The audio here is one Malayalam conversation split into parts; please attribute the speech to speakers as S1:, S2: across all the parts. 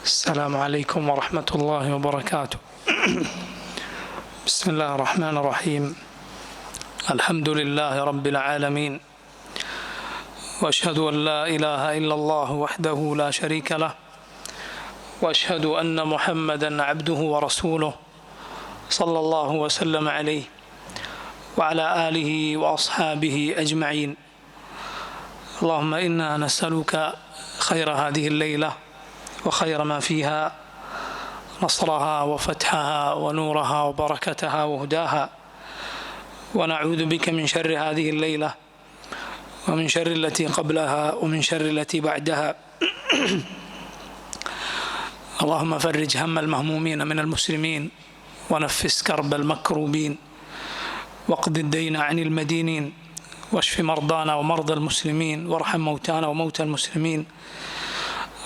S1: السلام عليكم ورحمة الله وبركاته. بسم الله الرحمن الرحيم. الحمد لله رب العالمين، وأشهد أن لا إله إلا الله وحده لا شريك له، وأشهد أن محمدا عبده ورسوله صلى الله وسلم عليه وعلى آله وأصحابه أجمعين. اللهم إنا نسألك خير هذه الليلة وخير ما فيها، نصرها وفتحها ونورها وبركتها وهداها، ونعوذ بك من شر هذه الليلة ومن شر التي قبلها ومن شر التي بعدها. اللهم فرج هم المهمومين من المسلمين، ونفس كرب المكروبين، واقض الدين عن المدينين، واشف مرضانا ومرضى المسلمين، وارحم موتانا وموتى المسلمين.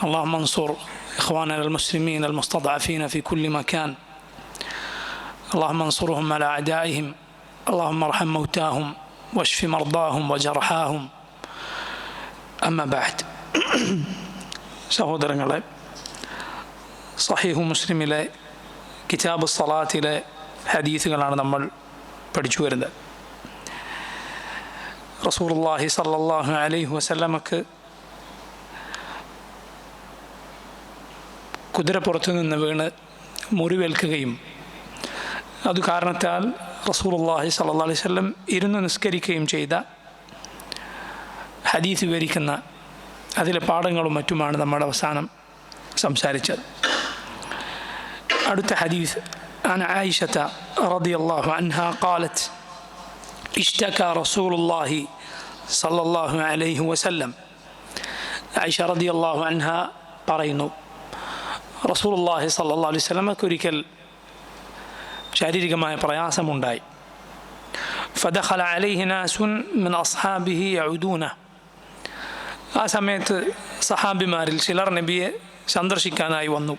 S1: اللهم انصر إخواننا المسلمين المستضعفين في كل مكان، اللهم انصرهم على أعدائهم، اللهم ارحم موتاهم واشف مرضاهم وجرحاهم. أما بعد. സഹോദരങ്ങളെ, സഹീഹു മുസ്ലിമിലെ കിതാബ് സലാത്തിലെ ഹദീസുകളാണ് നമ്മൾ പഠിച്ചു വരുന്നത്. റസൂലുള്ളാഹി സ്വല്ലല്ലാഹു അലൈഹി വസല്ലമക്ക് കുതിരപ്പുറത്തു നിന്ന് വീണ് മുറിവേൽക്കുകയും അത് കാരണത്താൽ റസൂലുള്ളാഹി സ്വല്ലല്ലാഹു അലൈഹി വസല്ലം ഇരുന്ന് നിസ്കരിക്കുകയും ചെയ്ത ഹദീസ് വിവരിക്കുന്ന അതിലെ പാഠങ്ങളും മറ്റുമാണ് നമ്മൾ അവസാനം സംസാരിച്ചത്. അടുത്ത ഹദീസ് عن عائشة رضي الله عنها قالت اشتكى رسول الله صلى الله عليه وسلم. عائشة رضي الله عنها പറയുന്നു, റസൂലുള്ളാഹി സ്വല്ലല്ലാഹു അലൈഹി വസല്ലമക്ക് ഒരിക്കൽ ശാരീരികമായ പ്രയാസമുണ്ടായി. ഫദഖല അലൈഹി നാസുൻ മിൻ അസ്ഹാബിഹി യഊദൂന. ആ സമയത്ത് സഹാബിമാരിൽ ചിലർ നബിയെ സന്ദർശിക്കാനായി വന്നു.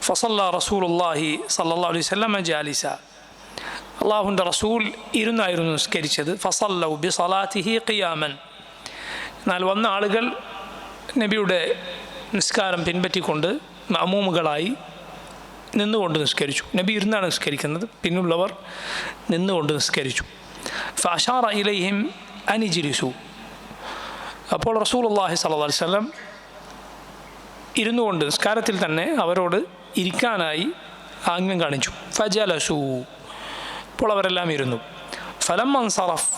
S1: ഫസല്ല റസൂലുള്ളാഹി സ്വല്ലല്ലാഹു അലൈഹി വസല്ലമ ജാലിസ. അല്ലാഹുവിൻ്റെ റസൂൽ ഇരുന്നായിരുന്നു നിസ്കരിച്ചത്. ഫസല്ലു ബിസലാത്തിഹി ഖിയാമൻ. എന്നാൽ വന്ന ആളുകൾ നബിയുടെ നിസ്കാരം പിൻപറ്റിക്കൊണ്ട് മഅമൂമുകളായി നിന്നുകൊണ്ട് നിസ്കരിച്ചു. നബി ഇരുന്നാണ് നിസ്കരിക്കുന്നത്, പിന്നുള്ളവർ നിന്നുകൊണ്ട് നിസ്കരിച്ചു. ഫഅശാറ ഇലൈഹിം അൻ ഇജ്ലിസു. അപ്പോൾ റസൂലുള്ളാഹി സ്വല്ലല്ലാഹു അലൈഹി വസല്ലം ഇരുന്നുകൊണ്ട് നിസ്കാരത്തിൽ തന്നെ അവരോട് ഇരിക്കാനായി ആംഗ്യം കാണിച്ചു. ഫജലസു. അപ്പോൾ അവരെല്ലാം ഇരുന്നു. ഫലമ്മ ഇൻസറഫ്.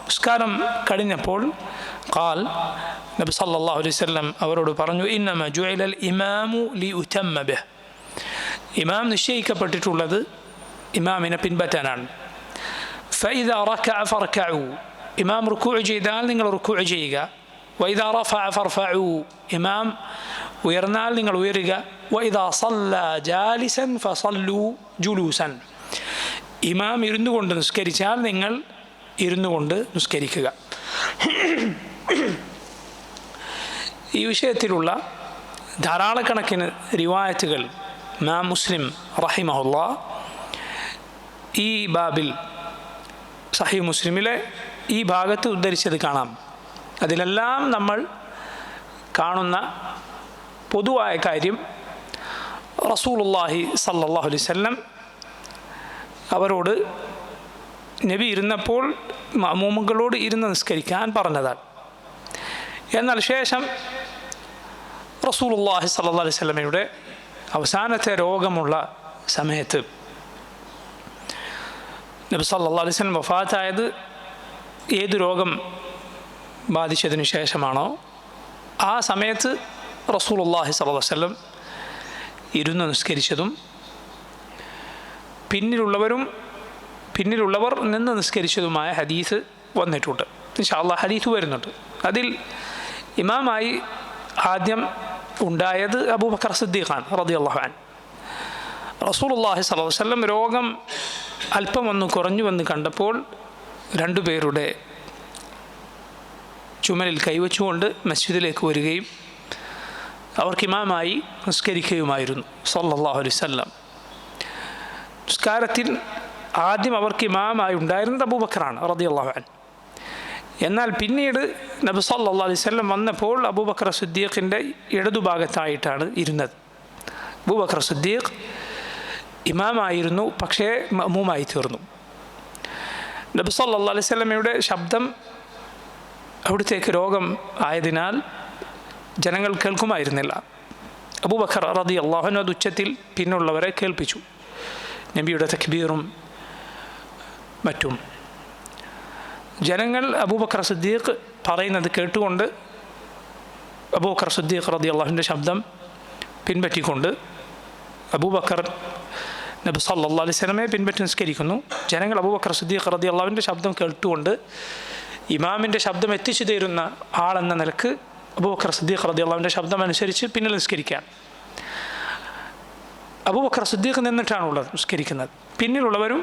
S1: നിസ്കാരം കഴിഞ്ഞപ്പോൾ ഖാൽ, നബി സല്ലല്ലാഹു അലൈഹി വസല്ലം അവരോട് പറഞ്ഞു, ഇന്നമ ജുഇലൽ ഇമാമു ലിയുതമ്മ ബിഹ്. ഇമാം നിശ്ചയിക്കപ്പെട്ടിട്ടുള്ളത് ഇമാമിനെ പിൻപറ്റാനാണ്. ഫഇദാ റകഅ ഫർകഉ. ഇമാം റുകൂഅ് ചെയ്താൽ നിങ്ങൾ റുകൂഅ് ചെയ്യുക. വഇദാ റഫഅ ഫർഫഉ. ഇമാം ഉയർന്നാൽ നിങ്ങൾ ഉയരുക. വഇദാ സല്ല ജാലിസൻ ഫസല്ലു ജുലൂസൻ. ഇമാം ഇരുന്നു കൊണ്ട് നിസ്കരിച്ചാൽ നിങ്ങൾ ഇരുന്നു കൊണ്ട് നിസ്കരിക്കുക. ഈ വിഷയത്തിലുള്ള ധാരാളക്കണക്കിന് റിവായത്തുകൾ ഇമാം മുസ്ലിം റഹിമഹുല്ലാ ഈ ബാബിൽ സഹീഹ് മുസ്ലിമിലെ ഈ ഭാഗത്ത് ഉദ്ധരിച്ചത് കാണാം. അതിലെല്ലാം നമ്മൾ കാണുന്ന പൊതുവായ കാര്യം, റസൂലുള്ളാഹി സ്വല്ലല്ലാഹു അലൈഹി വസല്ലം അവരോട് നബി ഇരുന്നപ്പോൾ മഅമൂമുകളോട് ഇരുന്ന് നിസ്കരിക്കാൻ പറഞ്ഞതാണ്. എന്നാൽ ശേഷം റസൂലുള്ളാഹി സ്വല്ലല്ലാഹു അലൈഹി വസല്ലമയുടെ അവസാനത്തെ രോഗമുള്ള സമയത്ത്, നബി സല്ലല്ലാഹു അലൈഹി വസല്ലം വഫാത്തായത് ഏത് രോഗം ബാധിച്ചതിന് ശേഷമാണോ ആ സമയത്ത് റസൂലുള്ളാഹി സ്വല്ലല്ലാഹു അലൈഹി വസല്ലം ഇരുന്ന് നിസ്കരിച്ചതും പിന്നിലുള്ളവർ നിന്ന് നിസ്കരിച്ചതുമായ ഹദീസ് വന്നിട്ടുണ്ട്. ഇൻഷാ അല്ലാഹ് ഹദീസ് വരുന്നുണ്ട്. അതിൽ ഇമാമായി ആദ്യം ഉണ്ടായത് അബൂബക്കർ സിദ്ദീഖാണ് റളിയല്ലാഹു അൻഹു. റസൂലുള്ളാഹി സ്വല്ലല്ലാഹു അലൈഹി വസല്ലം രോഗം അല്പം ഒന്ന് കുറഞ്ഞുവെന്ന് കണ്ടപ്പോൾ രണ്ടുപേരുടെ ചുമലിൽ കൈവച്ചുകൊണ്ട് മസ്ജിദിലേക്ക് വരികയും അവർക്ക് ഇമാമായി നിസ്കരിക്കുകയുമായിരുന്നു സ്വല്ലല്ലാഹു അലൈഹി വസല്ലം. നിസ്കാരത്തിൽ ആദ്യം അവർക്ക് ഇമാമായി ഉണ്ടായിരുന്നത് അബൂബക്കറാണ് റളിയല്ലാഹു അൻഹു. എന്നാൽ പിന്നീട് നബി സല്ലല്ലാഹു അലൈഹി വസല്ലം വന്നപ്പോൾ അബൂബക്കർ സിദ്ദീഖിൻ്റെ ഇടതുഭാഗത്തായിട്ടാണ് ഇരുന്നത്. അബൂബക്കർ സിദ്ദീഖ് ഇമാമായിരുന്നു, പക്ഷേ മഅ്മൂമായി തീർന്നു. നബി സല്ലല്ലാഹു അലൈഹി വസല്ലമയുടെ ശബ്ദം അവിടുത്തേക്ക് രോഗം ആയതിനാൽ ജനങ്ങൾ കേൾക്കുമായിരുന്നില്ല. അബൂബക്കർ റളിയല്ലാഹു അൻഹു ഉച്ചത്തിൽ പിന്നുള്ളവരെ കേൾപ്പിച്ചു, നബിയുടെ തക്ബീറും മറ്റും. ജനങ്ങൾ അബൂബക്കർ സിദ്ദീഖ് പറയുന്നത് കേട്ടുകൊണ്ട് അബൂബക്കർ സിദ്ദീഖ് റളിയല്ലാഹു അൻഹുവിൻ്റെ ശബ്ദം പിൻപറ്റിക്കൊണ്ട് അബൂബക്കർ നബി സല്ലല്ലാഹു അലൈഹി വസല്ലമയെ പിൻപറ്റി നിസ്കരിക്കുന്നു. ജനങ്ങൾ അബൂബക്കർ സിദ്ദീഖ് റളിയല്ലാഹു അൻഹുവിൻ്റെ ശബ്ദം കേട്ടുകൊണ്ട് ഇമാമിൻ്റെ ശബ്ദം എത്തിച്ചു തരുന്ന ആളെന്ന നിലക്ക് അബൂബക്കർ സിദ്ദീഖ് റളിയല്ലാഹു അൻഹുവിൻ്റെ ശബ്ദം അനുസരിച്ച് പിന്നിൽ നിസ്കരിക്കാൻ. അബൂബക്കർ സിദ്ദീഖ് നിന്നിട്ടാണുള്ളത് നിസ്കരിക്കുന്നത്, പിന്നിലുള്ളവരും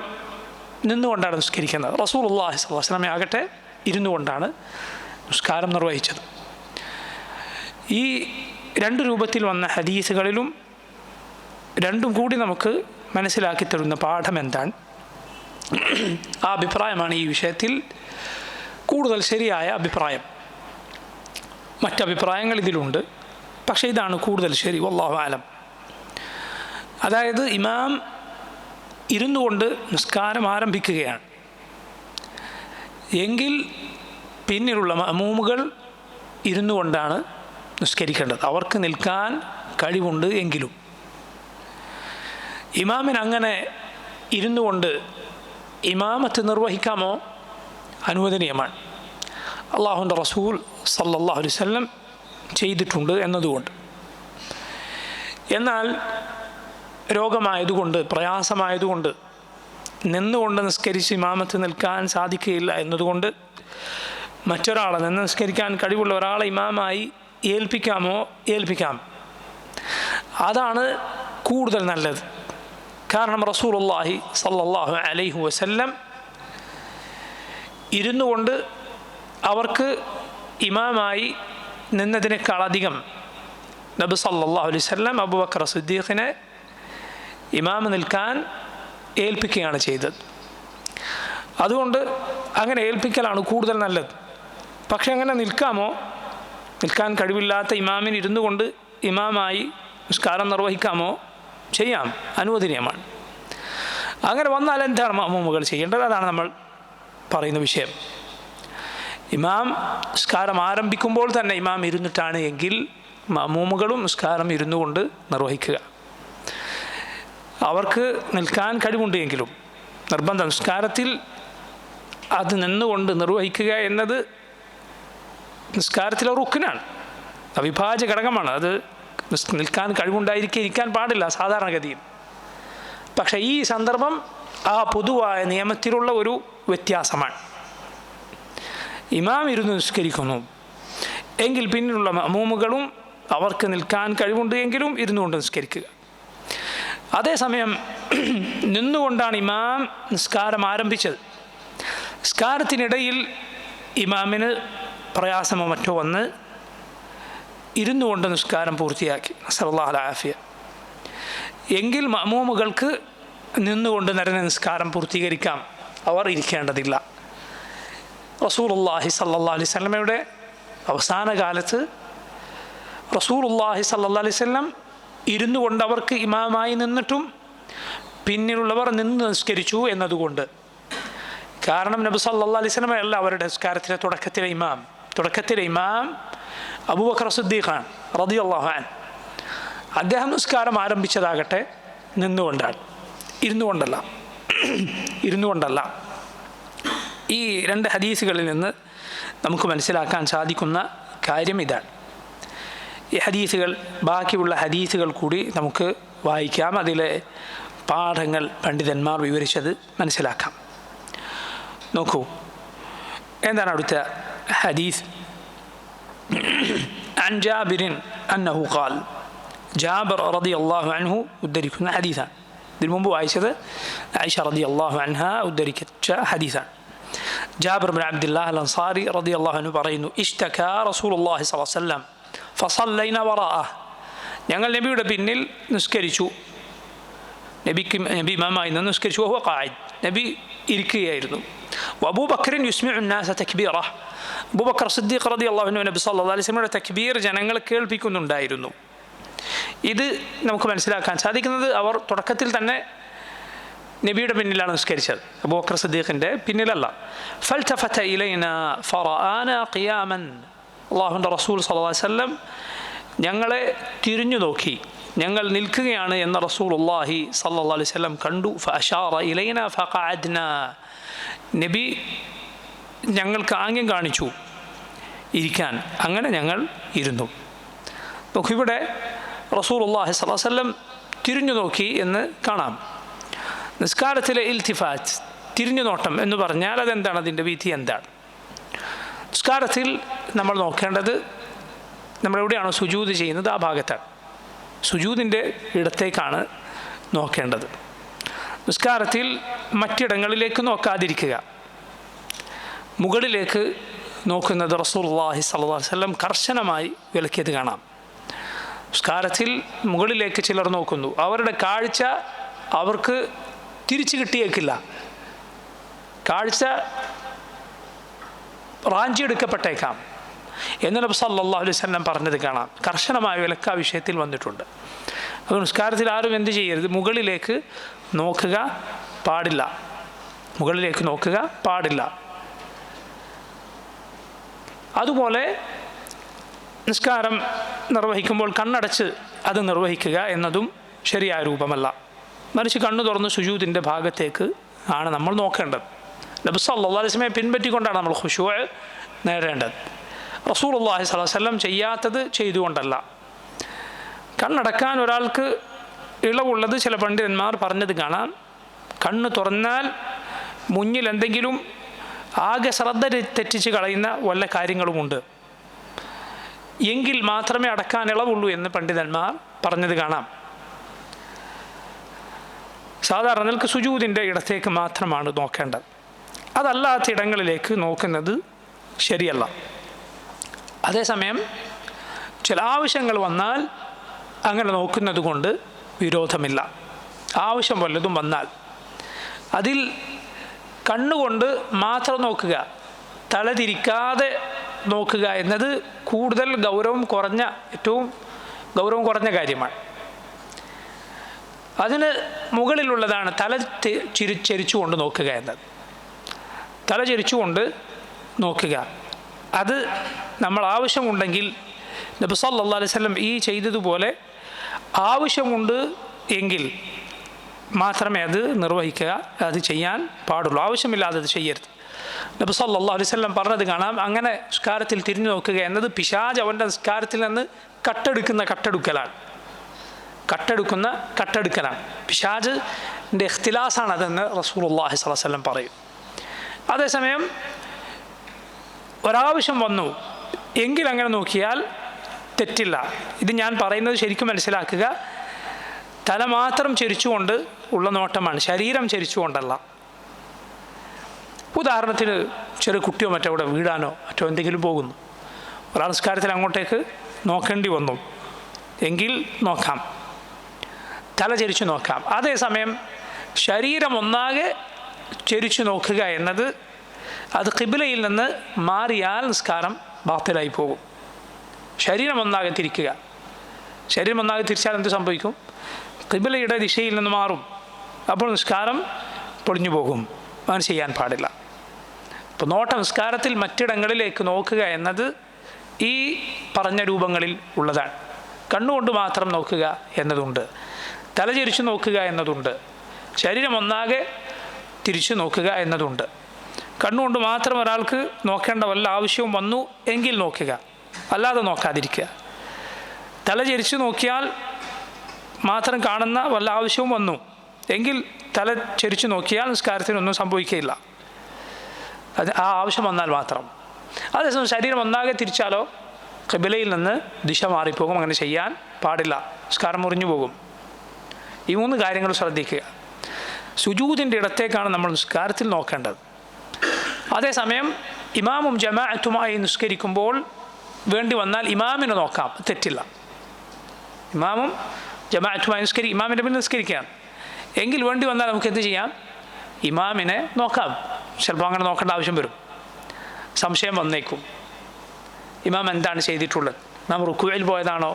S1: നിന്നുകൊണ്ടാണ് നിസ്കരിക്കുന്നത്. റസൂലുള്ളാഹി സ്വല്ലല്ലാഹു അലൈഹി വസല്ലം ആകട്ടെ ഇരുന്നു കൊണ്ടാണ് നിസ്കാരം നിർവഹിച്ചത്. ഈ രണ്ട് രൂപത്തിൽ വന്ന ഹദീസുകളിലും രണ്ടും കൂടി നമുക്ക് മനസ്സിലാക്കി തരുന്ന പാഠം എന്താണ്? ആ അഭിപ്രായമാണ് ഈ വിഷയത്തിൽ കൂടുതൽ ശരിയായ അഭിപ്രായം. മറ്റഭിപ്രായങ്ങൾ ഇതിലുണ്ട്, പക്ഷേ ഇതാണ് കൂടുതൽ ശരി, വല്ലാഹു അലം. അതായത് ഇമാം ഇരുന്നു കൊണ്ട് നിസ്കാരം ആരംഭിക്കുകയാണ് എങ്കിൽ പിന്നിലുള്ള മഅ്മൂമുകൾ ഇരുന്നു കൊണ്ടാണ് നിസ്കരിക്കേണ്ടത്. അവർക്ക് നിൽക്കാൻ കഴിവുണ്ട് എങ്കിലും ഇമാമിന് അങ്ങനെ ഇരുന്നു കൊണ്ട് ഇമാമത്ത് നിർവഹിക്കാമോ? അനുവദനീയമാണ്. അള്ളാഹുവിൻ്റെ റസൂൽ സല്ലല്ലാഹു അലൈഹി വസല്ലം ചെയ്തിട്ടുണ്ട് എന്നതുകൊണ്ട്. എന്നാൽ രോഗമായതുകൊണ്ട്, പ്രയാസമായതുകൊണ്ട് നിന്നുകൊണ്ട് നിസ്കരിച്ച് ഇമാമത്ത് നിൽക്കാൻ സാധിക്കുകയില്ല എന്നതുകൊണ്ട് മറ്റൊരാളെ നിന്ന് നിസ്കരിക്കാൻ കഴിവുള്ള ഒരാളെ ഇമാമായി ഏൽപ്പിക്കാമോ? ഏൽപ്പിക്കാം. അതാണ് കൂടുതൽ നല്ലത്. കാരണം റസൂലുള്ളാഹി സല്ലല്ലാഹു അലൈഹി വസല്ലം ഇരുന്നു കൊണ്ട് അവർക്ക് ഇമാമായി നിന്നതിനേക്കാളധികം നബി സല്ലല്ലാഹു അലൈഹി വസല്ലം അബൂബക്കർ സിദ്ദീഖിനെ ഇമാമ് നിൽക്കാൻ ഏൽപ്പിക്കുകയാണ് ചെയ്തത്. അതുകൊണ്ട് അങ്ങനെ ഏൽപ്പിക്കലാണ് കൂടുതൽ നല്ലത്. പക്ഷെ അങ്ങനെ നിൽക്കാമോ? നിൽക്കാൻ കഴിവില്ലാത്ത ഇമാമിന് ഇരുന്നു കൊണ്ട് ഇമാമായി നിസ്കാരം നിർവഹിക്കാമോ? ചെയ്യാം, അനുവദനീയമാണ്. അങ്ങനെ വന്നാൽ എന്താണ് മഅ്മൂമുകൾ ചെയ്യേണ്ടത്? അതാണ് നമ്മൾ പറയുന്ന വിഷയം. ഇമാം നിസ്കാരം ആരംഭിക്കുമ്പോൾ തന്നെ ഇമാം ഇരുന്നിട്ടാണ് എങ്കിൽ മഅ്മൂമുകളും നിസ്കാരം ഇരുന്നു കൊണ്ട് നിർവഹിക്കുക. അവർക്ക് നിൽക്കാൻ കഴിവുണ്ട് എങ്കിലും നിർബന്ധം നിസ്കാരത്തിൽ അത് നിന്നുകൊണ്ട് നിർവഹിക്കുക എന്നത് നിസ്കാരത്തിലെ റുക്നാണ്, അവിഭാജ്യ ഘടകമാണ്. അത് നിൽക്കാൻ ഇരിക്കാൻ പാടില്ല സാധാരണഗതിയിൽ. പക്ഷേ ഈ സന്ദർഭം ആ പൊതുവായ നിയമത്തിലുള്ള ഒരു വ്യത്യാസമാണ്. ഇമാം ഇരുന്ന് നിസ്കരിക്കുന്നു എങ്കിൽ പിന്നിലുള്ള മഅ്മൂമുകളും അവർക്ക് നിൽക്കാൻ കഴിവുണ്ട് എങ്കിലും ഇരുന്നുകൊണ്ട് നിസ്കരിക്കുക. അതേസമയം നിന്നുകൊണ്ടാണ് ഇമാം നിസ്കാരം ആരംഭിച്ചത്. നിസ്കാരത്തിനിടയിൽ ഇമാമിന് പ്രയാസമോ മറ്റോ വന്ന് ഇരുന്നു കൊണ്ട് നിസ്കാരം പൂർത്തിയാക്കി, നസ്അലുല്ലാഹൽ ആഫിയ, എങ്കിൽ മഅ്മൂമുകൾക്ക് നിന്നുകൊണ്ട് നിരന്ന നിസ്കാരം പൂർത്തീകരിക്കാം, അവർ ഇരിക്കേണ്ടതില്ല. റസൂലുള്ളാഹി സല്ലല്ലാഹു അലൈഹി വസല്ലമയുടെ അവസാന കാലത്ത് റസൂലുള്ളാഹി സല്ലല്ലാഹു അലൈഹി വസല്ലം ഇരുന്നു കൊണ്ട് അവർക്ക് ഇമാമായി നിന്നിട്ടും പിന്നിലുള്ളവർ നിന്ന് നിസ്കരിച്ചു എന്നതുകൊണ്ട്. കാരണം നബി സല്ലല്ലാഹു അലൈഹി വസല്ലം അല്ല അവരുടെ നിസ്കാരത്തിലെ തുടക്കത്തിലെ ഇമാം അബൂബക്കർ സിദ്ദീഖാണ് റളിയല്ലാഹു അൻഹു. അദ്ദേഹം നിസ്കാരം ആരംഭിച്ചതാകട്ടെ നിന്നുകൊണ്ടാണ്, ഇരുന്നു കൊണ്ടല്ല. ഈ രണ്ട് ഹദീസുകളിൽ നിന്ന് നമുക്ക് മനസ്സിലാക്കാൻ സാധിക്കുന്ന കാര്യം ഇതാണ്. ഈ ഹദീസുകൾ, ബാക്കിയുള്ള ഹദീസുകൾ കൂടി നമുക്ക് വായിക്കാം, അതിലെ പാഠങ്ങൾ പണ്ഡിതന്മാർ വിവരിച്ചത് മനസ്സിലാക്കാം. നോക്കൂ, എന്താണ് അവിടുത്തെ ഹദീസ്? عن جابر أنه قال, ജാബിർ റളിയല്ലാഹു അൻഹു ഉദ്ധരിക്കുന്ന ഹദീസാണ്. ഇതിനു മുമ്പ് വായിച്ചത് ആയിഷ റളിയല്ലാഹു അൻഹ ഉദ്ധരിച്ച ഹദീസാണ്. ജാബിർ ബിൻ അബ്ദുല്ലാഹ് അൽ അൻസാരി റളിയല്ലാഹു അൻഹു പറയുന്നു, ഇഷ്തകാ റസൂലുള്ളാഹി സ്വല്ലല്ലാഹു അലൈഹി വസല്ലം ഫസല്ലൈന വറഅഹ്, ഞങ്ങൾ നബിയുടെ പിന്നിൽ നിസ്കരിച്ചു. നബി ഇമാമായി നിന്ന് നിസ്കരിച്ചു. വഹുവ ഖാഇദ്, നബി ഇരിക്കുകയായിരുന്നു. വഅബൂബക്കറിൻ യുസ്മിഉ അന്നാസ തക്ബീറഹ്, അബൂബക്കർ സിദ്ദീഖ് റളിയല്ലാഹു അൻഹു നബി സല്ലല്ലാഹു അലൈഹി വസല്ലമയുടെ തക്ബീർ ജനങ്ങളെ കേൾപ്പിക്കുന്നുണ്ടായിരുന്നു. ഇത് നമുക്ക് മനസ്സിലാക്കാൻ സാധിക്കുന്നത് അവർ തുടക്കത്തിൽ തന്നെ നബിയുടെ പിന്നിലാണ് നിസ്കരിച്ചത്, അബൂബക്കർ സിദ്ദീഖിൻ്റെ പിന്നിലല്ല. ഫൽതഫത ഇലൈന ഫറആന ഖിയാമൻ, അല്ലാഹുവിൻ്റെ റസൂൽ സ്വല്ലല്ലാഹു അലൈഹി വസല്ലം ഞങ്ങളെ തിരിഞ്ഞു നോക്കി, ഞങ്ങൾ നിൽക്കുകയാണ് എന്ന് റസൂലുള്ളാഹി സ്വല്ലല്ലാഹു അലൈഹി വസല്ലം കണ്ടു. ഫഅശാറ ഇലൈന ഫഖഅദ്ന, നബി ഞങ്ങൾക്ക് ആംഗ്യം കാണിച്ചു ഇരിക്കാൻ, അങ്ങനെ ഞങ്ങൾ ഇരുന്നു. നോക്കൂ, ഇവിടെ റസൂലുള്ളാഹി സ്വല്ലല്ലാഹു അലൈഹി വസല്ലം തിരിഞ്ഞു നോക്കി എന്ന് കാണാം. നിസ്കാരത്തിലെ ഇൽത്തിഫാത്ത്, തിരിഞ്ഞു നോട്ടം എന്ന് പറഞ്ഞാൽ അതെന്താണ്, അതിൻ്റെ വിധി എന്താണ്? നിസ്കാരത്തിൽ നമ്മൾ നോക്കേണ്ടത് നമ്മളെവിടെയാണോ സുജൂദ് ചെയ്യുന്നത് ആ ഭാഗത്താണ്, സുജൂദിൻ്റെ ഇടത്തേക്കാണ് നോക്കേണ്ടത്. നിസ്കാരത്തിൽ മറ്റിടങ്ങളിലേക്ക് നോക്കാതിരിക്കുക. മുകളിലേക്ക് നോക്കുന്നത് റസൂലുള്ളാഹി സ്വല്ലല്ലാഹു അലൈഹി വസല്ലം കർശനമായി വിലക്കിയത് കാണാം. നിസ്കാരത്തിൽ മുകളിലേക്ക് ചിലർ നോക്കുന്നു, അവരുടെ കാഴ്ച അവർക്ക് തിരിച്ചു കിട്ടിയേക്കില്ല, കാഴ്ച റാഞ്ചിയെടുക്കപ്പെട്ടേക്കാം എന്ന് നബി സല്ലല്ലാഹു അലൈഹി വസല്ലം പറഞ്ഞത് കാണാം. കർശനമായ വിലക്ക് ആ വിഷയത്തിൽ വന്നിട്ടുണ്ട്. അത് നിസ്കാരത്തിൽ ആരും എന്ത് ചെയ്യരുത്, മുകളിലേക്ക് നോക്കുക പാടില്ല, മുകളിലേക്ക് നോക്കുക പാടില്ല. അതുപോലെ നിസ്കാരം നിർവഹിക്കുമ്പോൾ കണ്ണടച്ച് അത് നിർവഹിക്കുക എന്നതും ശരിയായ രൂപമല്ല. മറിച്ച് കണ്ണു തുറന്ന് സുജൂദിൻ്റെ ഭാഗത്തേക്ക് ആണ് നമ്മൾ നോക്കേണ്ടത്. നബി സല്ലല്ലാഹു അലൈഹി വസല്ലമയെ പിൻപറ്റിക്കൊണ്ടാണ് നമ്മൾ ഖുശൂഅ് നേടേണ്ടത്. റസൂലുള്ളാഹി സ്വല്ലല്ലാഹു അലൈഹി വസല്ലം ചെയ്യാത്തത് ചെയ്തുകൊണ്ടല്ല. കണ്ണടക്കാൻ ഒരാൾക്ക് ഇളവുള്ളത് ചില പണ്ഡിതന്മാർ പറഞ്ഞത് കാണാം. കണ്ണ് തുറന്നാൽ മുന്നിൽ എന്തെങ്കിലും ആകെ ശ്രദ്ധ തെറ്റിച്ച് കളയുന്ന വല്ല കാര്യങ്ങളുമുണ്ട് എങ്കിൽ മാത്രമേ അടക്കാൻ ഇളവുള്ളൂ എന്ന് പണ്ഡിതന്മാർ പറഞ്ഞത് കാണാം. സാധാരണ നിലക്ക് സുജൂദിൻ്റെ ഇടത്തേക്ക് മാത്രമാണ് നോക്കേണ്ടത്. അതല്ലാത്ത ഇടങ്ങളിലേക്ക് നോക്കുന്നത് ശരിയല്ല. അതേസമയം ചില ആവശ്യങ്ങൾ വന്നാൽ അങ്ങനെ നോക്കുന്നത് കൊണ്ട് വിരോധമില്ല. ആവശ്യം വല്ലതും വന്നാൽ അതിൽ കണ്ണുകൊണ്ട് മാത്രം നോക്കുക, തലതിരിക്കാതെ നോക്കുക എന്നത് കൂടുതൽ ഏറ്റവും ഗൗരവം കുറഞ്ഞ കാര്യമാണ്. അതിന് മുകളിലുള്ളതാണ് തല ചരിച്ചുകൊണ്ട് നോക്കുക എന്നത്. തല ചരിച്ചുകൊണ്ട് നോക്കുക, അത് നമ്മൾ ആവശ്യമുണ്ടെങ്കിൽ നബി സല്ലല്ലാഹു അലൈഹി വസല്ലം ഈ ചെയ്തതുപോലെ ആവശ്യമുണ്ട് എങ്കിൽ മാത്രമേ അത് നിർവഹിക്കുക, അത് ചെയ്യാൻ പാടുള്ളൂ. ആവശ്യമില്ലാതെ അത് ചെയ്യരുത്. നബി സല്ലല്ലാഹു അലൈഹി വസല്ലം പറഞ്ഞത് കാണാം, അങ്ങനെ നിസ്കാരത്തിൽ തിരിഞ്ഞു നോക്കുക എന്നത് പിശാച് അവൻ്റെ നിസ്കാരത്തിൽ നിന്ന് കട്ടെടുക്കലാണ്. പിശാചിൻ്റെ ഇഖ്തിലാസാണ് അതെന്ന് റസൂലുള്ളാഹി സ്വല്ലല്ലാഹു അലൈഹി വസല്ലം പറയും. അതേസമയം ഒരാവശ്യം വന്നു എങ്കിൽ അങ്ങനെ നോക്കിയാൽ തെറ്റില്ല. ഇത് ഞാൻ പറയുന്നത് ശരിക്കും മനസ്സിലാക്കുക. തല മാത്രം ചരിച്ചുകൊണ്ട് ഉള്ള നോട്ടമാണ്, ശരീരം ചരിച്ചുകൊണ്ടല്ല. ഉദാഹരണത്തിന് ചെറിയ കുട്ടിയോ മറ്റോ അവിടെ വീഴാനോ മറ്റോ എന്തെങ്കിലും പോകുന്നു, ഒരാൾ നിസ്കാരത്തിൽ അങ്ങോട്ടേക്ക് നോക്കേണ്ടി വന്നു എങ്കിൽ നോക്കാം, തല ചരിച്ചു നോക്കാം. അതേസമയം ശരീരം ഒന്നാകെ ചരിച്ചു നോക്കുക എന്നത് അത് ഖിബ്ലയിൽ നിന്ന് മാറിയാൽ നിസ്കാരം ബാത്തിലായി പോകും. ശരീരം ഒന്നാകെ തിരിക്കുക, ശരീരം ഒന്നാകെ തിരിച്ചാൽ എന്ത് സംഭവിക്കും? ഖിബ്ലയുടെ ദിശയിൽ നിന്ന് മാറും, അപ്പോൾ നിസ്കാരം പൊളിഞ്ഞു പോകും. അങ്ങനെ ചെയ്യാൻ പാടില്ല. അപ്പോൾ നിസ്കാരത്തിൽ മറ്റിടങ്ങളിലേക്ക് നോക്കുക എന്നത് ഈ പറഞ്ഞ രൂപങ്ങളിൽ ഉള്ളതാണ്. കണ്ണുകൊണ്ട് മാത്രം നോക്കുക എന്നതുണ്ട്, തലചരിച്ചു നോക്കുക എന്നതുണ്ട്, ശരീരം ഒന്നാകെ തിരിച്ചു നോക്കുക എന്നതുണ്ട്. കണ്ണുകൊണ്ട് മാത്രം ഒരാൾക്ക് നോക്കേണ്ട വല്ല ആവശ്യവും വന്നു എങ്കിൽ നോക്കുക, അല്ലാതെ നോക്കാതിരിക്കുക. തലചരിച്ചു നോക്കിയാൽ മാത്രം കാണുന്ന വല്ല ആവശ്യവും വന്നു എങ്കിൽ തല ചരിച്ചു നോക്കിയാൽ നിസ്കാരത്തിനൊന്നും സംഭവിക്കുകയില്ല, അത് ആ ആവശ്യം വന്നാൽ മാത്രം. അതേസമയം ശരീരം ഒന്നാകെ തിരിച്ചാലോ ഖിബ്ലയിൽ നിന്ന് ദിശ മാറിപ്പോകും, അങ്ങനെ ചെയ്യാൻ പാടില്ല, നിസ്കാരം മുറിഞ്ഞു പോകും. ഈ 3 കാര്യങ്ങൾ ശ്രദ്ധിക്കുക. സുജൂദിൻ്റെ ഇടത്തേക്കാണ് നമ്മൾ നിസ്കാരത്തിൽ നോക്കേണ്ടത്. അതേസമയം ഇമാമും ജമാഅത്തുമായി നിസ്കരിക്കുമ്പോൾ വേണ്ടി വന്നാൽ ഇമാമിനെ നോക്കാം, തെറ്റില്ല. ഇമാമും ജമാഅത്തുമായി ഇമാമിൻ്റെ പിന്നിൽ നിസ്കരിക്കുകയാണ് എങ്കിൽ വേണ്ടി വന്നാൽ നമുക്ക് എന്ത് ചെയ്യാം? ഇമാമിനെ നോക്കാം. ചിലപ്പോൾ അങ്ങനെ നോക്കേണ്ട ആവശ്യം വരും, സംശയം വന്നേക്കും. ഇമാം എന്താണ് ചെയ്തിട്ടുള്ളത്? നാം റുക്കൂഇൽ പോയതാണോ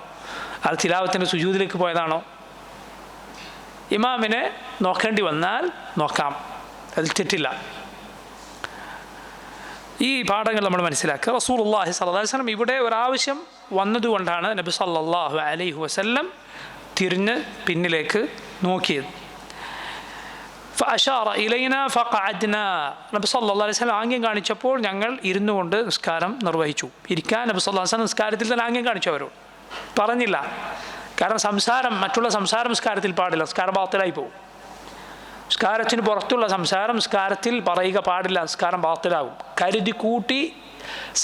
S1: അത് തിലാവത്തിൻ്റെ സുജൂദിലേക്ക് പോയതാണോ? ഇമാമിനെ നോക്കേണ്ടി വന്നാൽ നോക്കാം, അതിൽ തെറ്റില്ല. ഈ പാഠങ്ങൾ നമ്മൾ മനസ്സിലാക്കുക. റസൂലുള്ളാഹി സ്വല്ലല്ലാഹു അലൈഹി വസല്ലം ഇവിടെ ഒരാവശ്യം വന്നതുകൊണ്ടാണ് നബി സല്ലല്ലാഹു അലൈഹി വസല്ലം തിരിഞ്ഞ് പിന്നിലേക്ക് നോക്കിയത്. ഫഅശാറ ഇലൈനാ ഫഖഅദ്നാ, നബി സല്ലല്ലാഹു അലൈഹി വസല്ലം ആംഗ്യം കാണിച്ചപ്പോൾ ഞങ്ങൾ ഇരുന്നു കൊണ്ട് നിസ്കാരം നിർവഹിച്ചു. ഇരിക്കാൻ നബി സല്ലല്ലാഹു അലൈഹി വസല്ലം നിസ്കാരത്തിൽ തന്നെ ആംഗ്യം കാണിച്ചു, അവരോട് പറഞ്ഞില്ല. കാരണം മറ്റുള്ള സംസാരം നിസ്കാരത്തിൽ പാടില്ല, നിസ്കാരം ബാത്തിലായി പോകും. നിസ്കാരത്തിന് പുറത്തുള്ള സംസാരം നിസ്കാരത്തിൽ പറയുക പാടില്ല, നിസ്കാരം ബാത്തിലാകും. കരുതി കൂട്ടി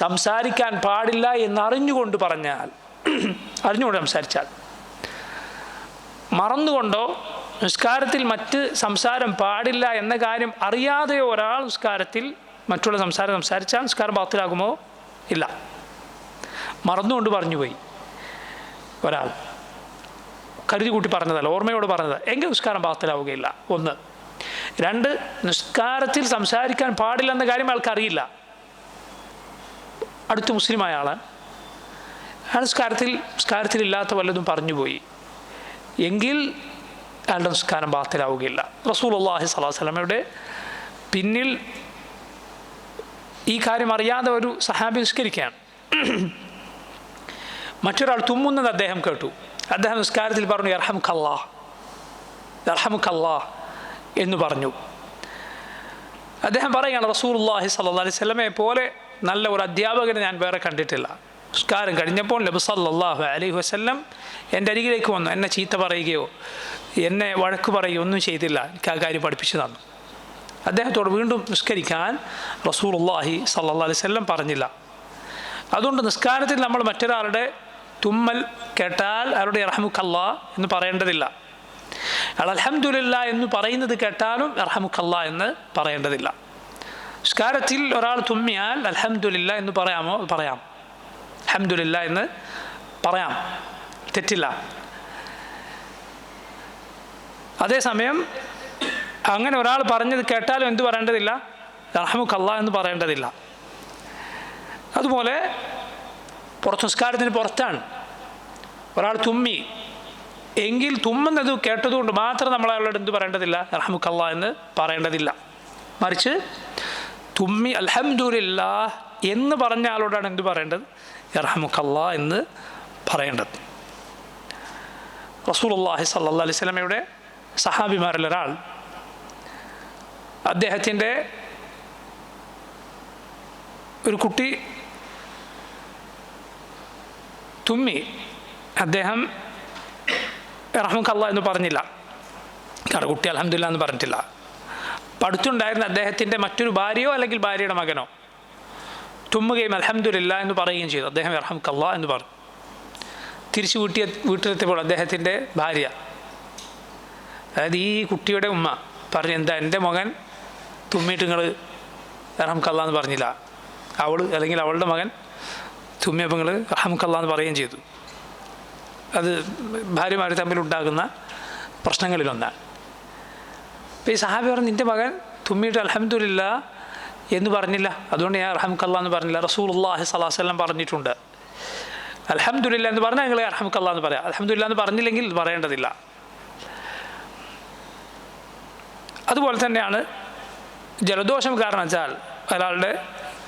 S1: സംസാരിക്കാൻ പാടില്ല എന്നറിഞ്ഞുകൊണ്ട് പറഞ്ഞാൽ, അറിഞ്ഞുകൊണ്ട് സംസാരിച്ചാൽ, മറന്നുകൊണ്ടോ നിസ്കാരത്തിൽ മറ്റ് സംസാരം പാടില്ല എന്ന കാര്യം അറിയാതെയോ ഒരാൾ നിസ്കാരത്തിൽ മറ്റുള്ള സംസാരം സംസാരിച്ചാൽ നിസ്കാരം ബാത്തിലാകുമോ? ഇല്ല. മറന്നുകൊണ്ട് പറഞ്ഞുപോയി ഒരാൾ, കരുതി കൂട്ടി പറഞ്ഞതല്ല, ഓർമ്മയോട് പറഞ്ഞത്, എങ്കിൽ നിസ്കാരം ബാത്തിലാവുകയില്ല. ഒന്ന്. രണ്ട്, നിസ്കാരത്തിൽ സംസാരിക്കാൻ പാടില്ലെന്ന കാര്യം ആൾക്കറിയില്ല. അടുത്ത മുസ്ലിമായ ആൾ നിസ്കാരത്തിലില്ലാത്ത വല്ലതും പറഞ്ഞുപോയി എങ്കിൽ അയാളുടെ നിസ്കാരം ബാത്തിലാവുകയില്ല. റസൂലുള്ളാഹി സ്വല്ലല്ലാഹു അലൈഹി വസല്ലമയുടെ പിന്നിൽ ഈ കാര്യം അറിയാതെ ഒരു സഹാബി നിസ്കരിക്കുകയാണ്. മറ്റൊരാൾ തുമ്മുന്നത് അദ്ദേഹം കേട്ടു. അദ്ദേഹം നിസ്കാരത്തിൽ പറഞ്ഞു യർഹമുക്കല്ലാഹ്, യർഹമുക്കല്ലാഹ് എന്ന് പറഞ്ഞു. അദ്ദേഹം പറയുകയാണ്, റസൂലുള്ളാഹി സ്വല്ലല്ലാഹു അലൈഹി വസല്ലമയെ പോലെ നല്ല ഒരു അധ്യാപകനെ ഞാൻ വേറെ കണ്ടിട്ടില്ല. നിസ്കാരം കഴിഞ്ഞപ്പോൾ നബി സല്ലല്ലാഹു അലൈഹി വസല്ലം എൻ്റെ അരികിലേക്ക് വന്നു. എന്നെ ചീത്ത പറയുകയോ എന്നെ വഴക്ക് പറയുകയോ ഒന്നും ചെയ്തില്ല, എനിക്ക് ആ കാര്യം പഠിപ്പിച്ചു തന്നു. അദ്ദേഹത്തോട് വീണ്ടും നിസ്കരിക്കാൻ റസൂലുള്ളാഹി സ്വല്ലല്ലാഹു അലൈഹി വസല്ലം പറഞ്ഞില്ല. അതുകൊണ്ട് നിസ്കാരത്തിൽ നമ്മൾ മറ്റൊരാളുടെ തുമ്മൽ കേട്ടാൽ അയാളുടെ യർഹമുക്കല്ലാ എന്ന് പറയേണ്ടതില്ല. അയാൾ അൽഹംദുലില്ലാ എന്ന് പറയുന്നത് കേട്ടാലും യർഹമുക്കല്ലാ എന്ന് പറയേണ്ടതില്ല. നിസ്കാരത്തിൽ ഒരാൾ തുമ്മിയാൽ അൽഹംദുലില്ലാ എന്ന് പറയാമോ? പറയാം. അൽഹംദുലില്ലാ എന്ന് പറയാം, തെറ്റില്ല. അതേസമയം അങ്ങനെ ഒരാൾ പറഞ്ഞത് കേട്ടാലും എന്ത് പറയേണ്ടതില്ല? യർഹമുക്കല്ലാ എന്ന് പറയേണ്ടതില്ല. അതുപോലെ നിസ്കാരത്തിന് പുറത്താണ് ഒരാൾ തുമ്മി എങ്കിൽ തുമ്മുന്നത് കേട്ടതുകൊണ്ട് മാത്രം നമ്മൾ അയാളോട് എന്ത് പറയേണ്ടതില്ല? യർഹമുക്കല്ലാ എന്ന് പറയേണ്ടതില്ല. മറിച്ച് തുമ്മി അൽഹംദുലില്ലാഹ് എന്ന് പറഞ്ഞ ആളോടാണ് എന്ത് പറയേണ്ടത്? യർഹമുക്കല്ലാ എന്ന് പറയേണ്ടത്. റസൂലുള്ളാഹി സ്വല്ലല്ലാഹു അലൈഹി വസല്ലമയുടെ സഹാബിമാരിൽ ഒരാൾ അദ്ദേഹത്തിൻ്റെ ഒരു കുട്ടി തുമ്മി, അദ്ദേഹം യർഹമുക്കല്ലാ എന്ന് പറഞ്ഞില്ല, കാരണം കുട്ടി അൽഹംദുലില്ലാ എന്ന് പറഞ്ഞിട്ടില്ല. അടുത്തുണ്ടായിരുന്ന അദ്ദേഹത്തിൻ്റെ മറ്റൊരു ഭാര്യയോ അല്ലെങ്കിൽ ഭാര്യയുടെ മകനോ തുമ്മുകയും അൽഹംദുലില്ലാ എന്ന് പറയുകയും ചെയ്തു. അദ്ദേഹം യർഹമുക്കല്ലാ എന്ന് പറഞ്ഞു. തിരിച്ചു വീട്ടിലെത്തിയപ്പോൾ അദ്ദേഹത്തിൻ്റെ ഭാര്യ, അതായത് ഈ കുട്ടിയുടെ ഉമ്മ പറഞ്ഞു, എന്താ എൻ്റെ മകൻ തുമ്മിയിട്ട് നിങ്ങൾ യർഹമുക്കല്ലാ എന്ന് പറഞ്ഞില്ല? അല്ലെങ്കിൽ അവളുടെ മകൻ തുമ്മിയപ്പോൾ നിങ്ങൾ യർഹമുക്കല്ലാ എന്ന് പറയുകയും ചെയ്തു. അത് ഭാര്യമാർ തമ്മിലുണ്ടാകുന്ന പ്രശ്നങ്ങളിലൊന്നാണ്. അപ്പോൾ ഈ സഹാബി പറഞ്ഞു, നിൻ്റെ മകൻ തുമ്മിയിട്ട് അൽഹംദുലില്ലാ എന്ന് പറഞ്ഞില്ല, അതുകൊണ്ട് ഞാൻ യർഹമുക്കല്ലാ എന്ന് പറഞ്ഞില്ല. റസൂലുള്ളാഹി സ്വല്ലല്ലാഹു അലൈഹി വസല്ലം പറഞ്ഞിട്ടുണ്ട്, അൽഹംദുലില്ലാ എന്ന് പറഞ്ഞാൽ നിങ്ങൾ യർഹമുക്കല്ലാ എന്ന് പറയാം, അൽഹംദുലില്ലാ എന്ന് പറഞ്ഞില്ലെങ്കിൽ ഇത് പറയേണ്ടതില്ല. അതുപോലെ തന്നെയാണ് ജലദോഷം കാരണം വെച്ചാൽ ഒരാളുടെ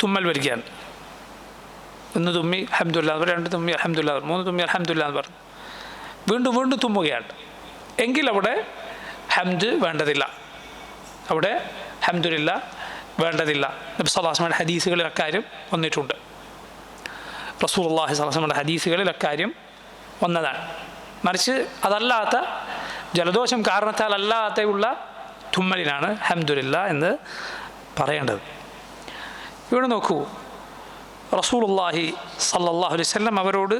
S1: തുമ്മൽ വരികയാണ്. ഒന്ന് തുമ്മി അൽഹംദുലില്ലാ എന്ന് പറയും, രണ്ട് തുമ്മി അൽഹംദുലില്ലാ, മൂന്ന് തുമ്മി അൽഹംദുലില്ലാ എന്ന് പറഞ്ഞു, വീണ്ടും തുമ്മുകയാണ് എങ്കിൽ അവിടെ ഹംദ് വേണ്ടതില്ല, അവിടെ അൽഹംദുലില്ലാ വേണ്ടതില്ല. നബി സല്ലല്ലാഹു അലൈഹി വസല്ലം ഹദീസുകളിൽ അക്കാര്യം വന്നിട്ടുണ്ട്. റസൂലുള്ളാഹി സ്വല്ലല്ലാഹു അലൈഹി വസല്ലം ഹദീസുകളിൽ അക്കാര്യം വന്നതാണ്. മറിച്ച് അതല്ലാത്ത ജലദോഷം കാരണത്താൽ അല്ലാതെയുള്ള തുമ്മലിനാണ് അൽഹംദുലില്ലാ എന്ന് പറയേണ്ടത്. ഇവിടെ നോക്കൂ, റസൂലുള്ളാഹി സ്വല്ലല്ലാഹു അലൈഹി വസല്ലം അവരോട്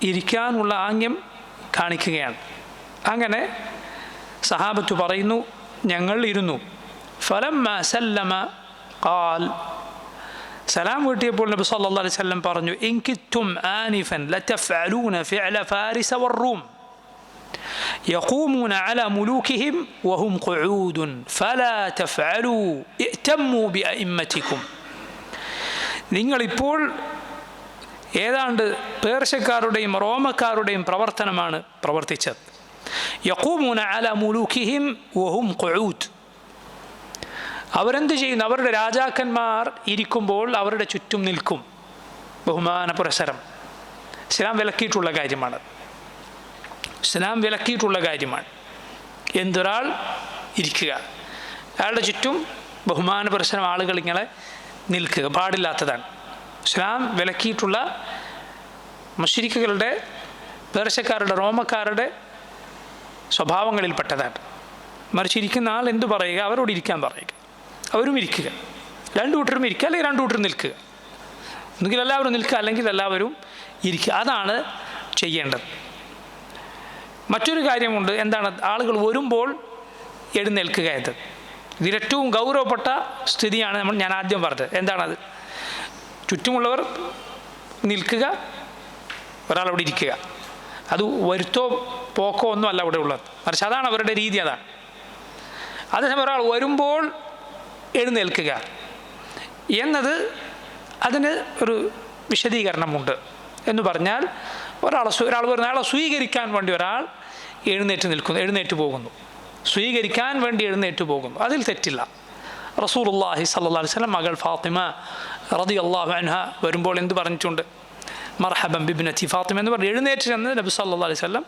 S1: ഇരിക്കാനുള്ള ആംഗ്യം കാണിക്കുകയാണ്. അങ്ങനെ സഹാബത്ത് പറയുന്നു, ഞങ്ങൾ ഇരുന്നു. ഫലമ്മ സല്ലമ ഖാൽ, സലാം വീട്ടിയപ്പോൾ നബി സല്ലല്ലാഹു അലൈഹി വസല്ലം പറഞ്ഞു, ഇൻ കിത്തും ആനിഫൻ ലതഫഅലൂന ഫിഅല ഫാരിസ വറൂം യഖൂമൂന അലാ മുലൂകിഹിം വഹും ഖുഊദുൻ ഫലാ തഫഅലൂ ഇഅ്തമൂ ബിഅഇമ്മതികും. നിങ്ങളിപ്പോൾ ഏതാണ്ട് പേർഷ്യക്കാരുടെയും റോമക്കാരുടെയും പ്രവർത്തനമാണ് പ്രവർത്തിച്ചത്. യഖൂമൂന അലാ മുലൂകിഹിം വഹും ഖുഊദ്. അവരെന്ത് ചെയ്യുന്നു? അവരുടെ രാജാക്കന്മാർ ഇരിക്കുമ്പോൾ അവരുടെ ചുറ്റും നിൽക്കും. ബഹുമാന പുരസരം ഇസ്ലാം വിലക്കിയിട്ടുള്ള കാര്യമാണ്. ഇസ്ലാം വിലക്കിയിട്ടുള്ള കാര്യമാണ്. എന്തൊരാൾ ഇരിക്കുക, അയാളുടെ ചുറ്റും ബഹുമാന പുരസരം ആളുകൾ ഇങ്ങനെ നിൽക്കുക പാടില്ലാത്തതാണ്. ഇസ്ലാം വിലക്കിയിട്ടുള്ള മുശ്രിക്കുകളുടെ, പേർഷ്യക്കാരുടെ, റോമക്കാരുടെ സ്വഭാവങ്ങളിൽപ്പെട്ടതാണ്. മറിച്ച് ഇരിക്കുന്ന ആൾ എന്തു പറയുക? അവരോട് ഇരിക്കാൻ പറയുക, അവരും ഇരിക്കുക. രണ്ടു കൂട്ടരും ഇരിക്കുക, അല്ലെങ്കിൽ രണ്ടു കൂട്ടരും നിൽക്കുക. ഒന്നുകിൽ എല്ലാവരും നിൽക്കുക, അല്ലെങ്കിൽ എല്ലാവരും ഇരിക്കുക. അതാണ് ചെയ്യേണ്ടത്. മറ്റൊരു കാര്യമുണ്ട്. എന്താണ്? ആളുകൾ വരുമ്പോൾ എഴുന്നേൽക്കുക എന്നത്. ഇതിലേറ്റവും ഗൗരവപ്പെട്ട സ്ഥിതിയാണ് ഞാൻ ആദ്യം പറഞ്ഞത്. എന്താണത്? ചുറ്റുമുള്ളവർ നിൽക്കുക, ഒരാളവിടെ ഇരിക്കുക. അത് വരുത്തോ പോക്കോ ഒന്നും അല്ല അവിടെ ഉള്ളത്, മറിച്ച് അതാണ് അവരുടെ രീതി. അതാണ്. അതേസമയം ഒരാൾ വരുമ്പോൾ എഴുന്നേൽക്കുക എന്നത്, അതിന് ഒരു വിശദീകരണമുണ്ട്. എന്ന് പറഞ്ഞാൽ ഒരാൾ വരുന്ന ആളെ സ്വീകരിക്കാൻ വേണ്ടി ഒരാൾ എഴുന്നേറ്റ് പോകുന്നു, സ്വീകരിക്കാൻ വേണ്ടി എഴുന്നേറ്റ് പോകുന്നു. അതിൽ തെറ്റില്ല. റസൂലുള്ളാഹി സ്വല്ലല്ലാഹു അലൈഹി വസല്ലം മകൾ ഫാത്തിമ റളിയല്ലാഹു അൻഹ വരുമ്പോൾ എന്ത് പറഞ്ഞിട്ടുണ്ട്? മർഹബൻ ബിബ്നതി ഫാത്തിമ എന്ന് പറഞ്ഞ് എഴുന്നേറ്റ് ചെന്ന് നബി സല്ലല്ലാഹു അലൈഹി വസല്ലം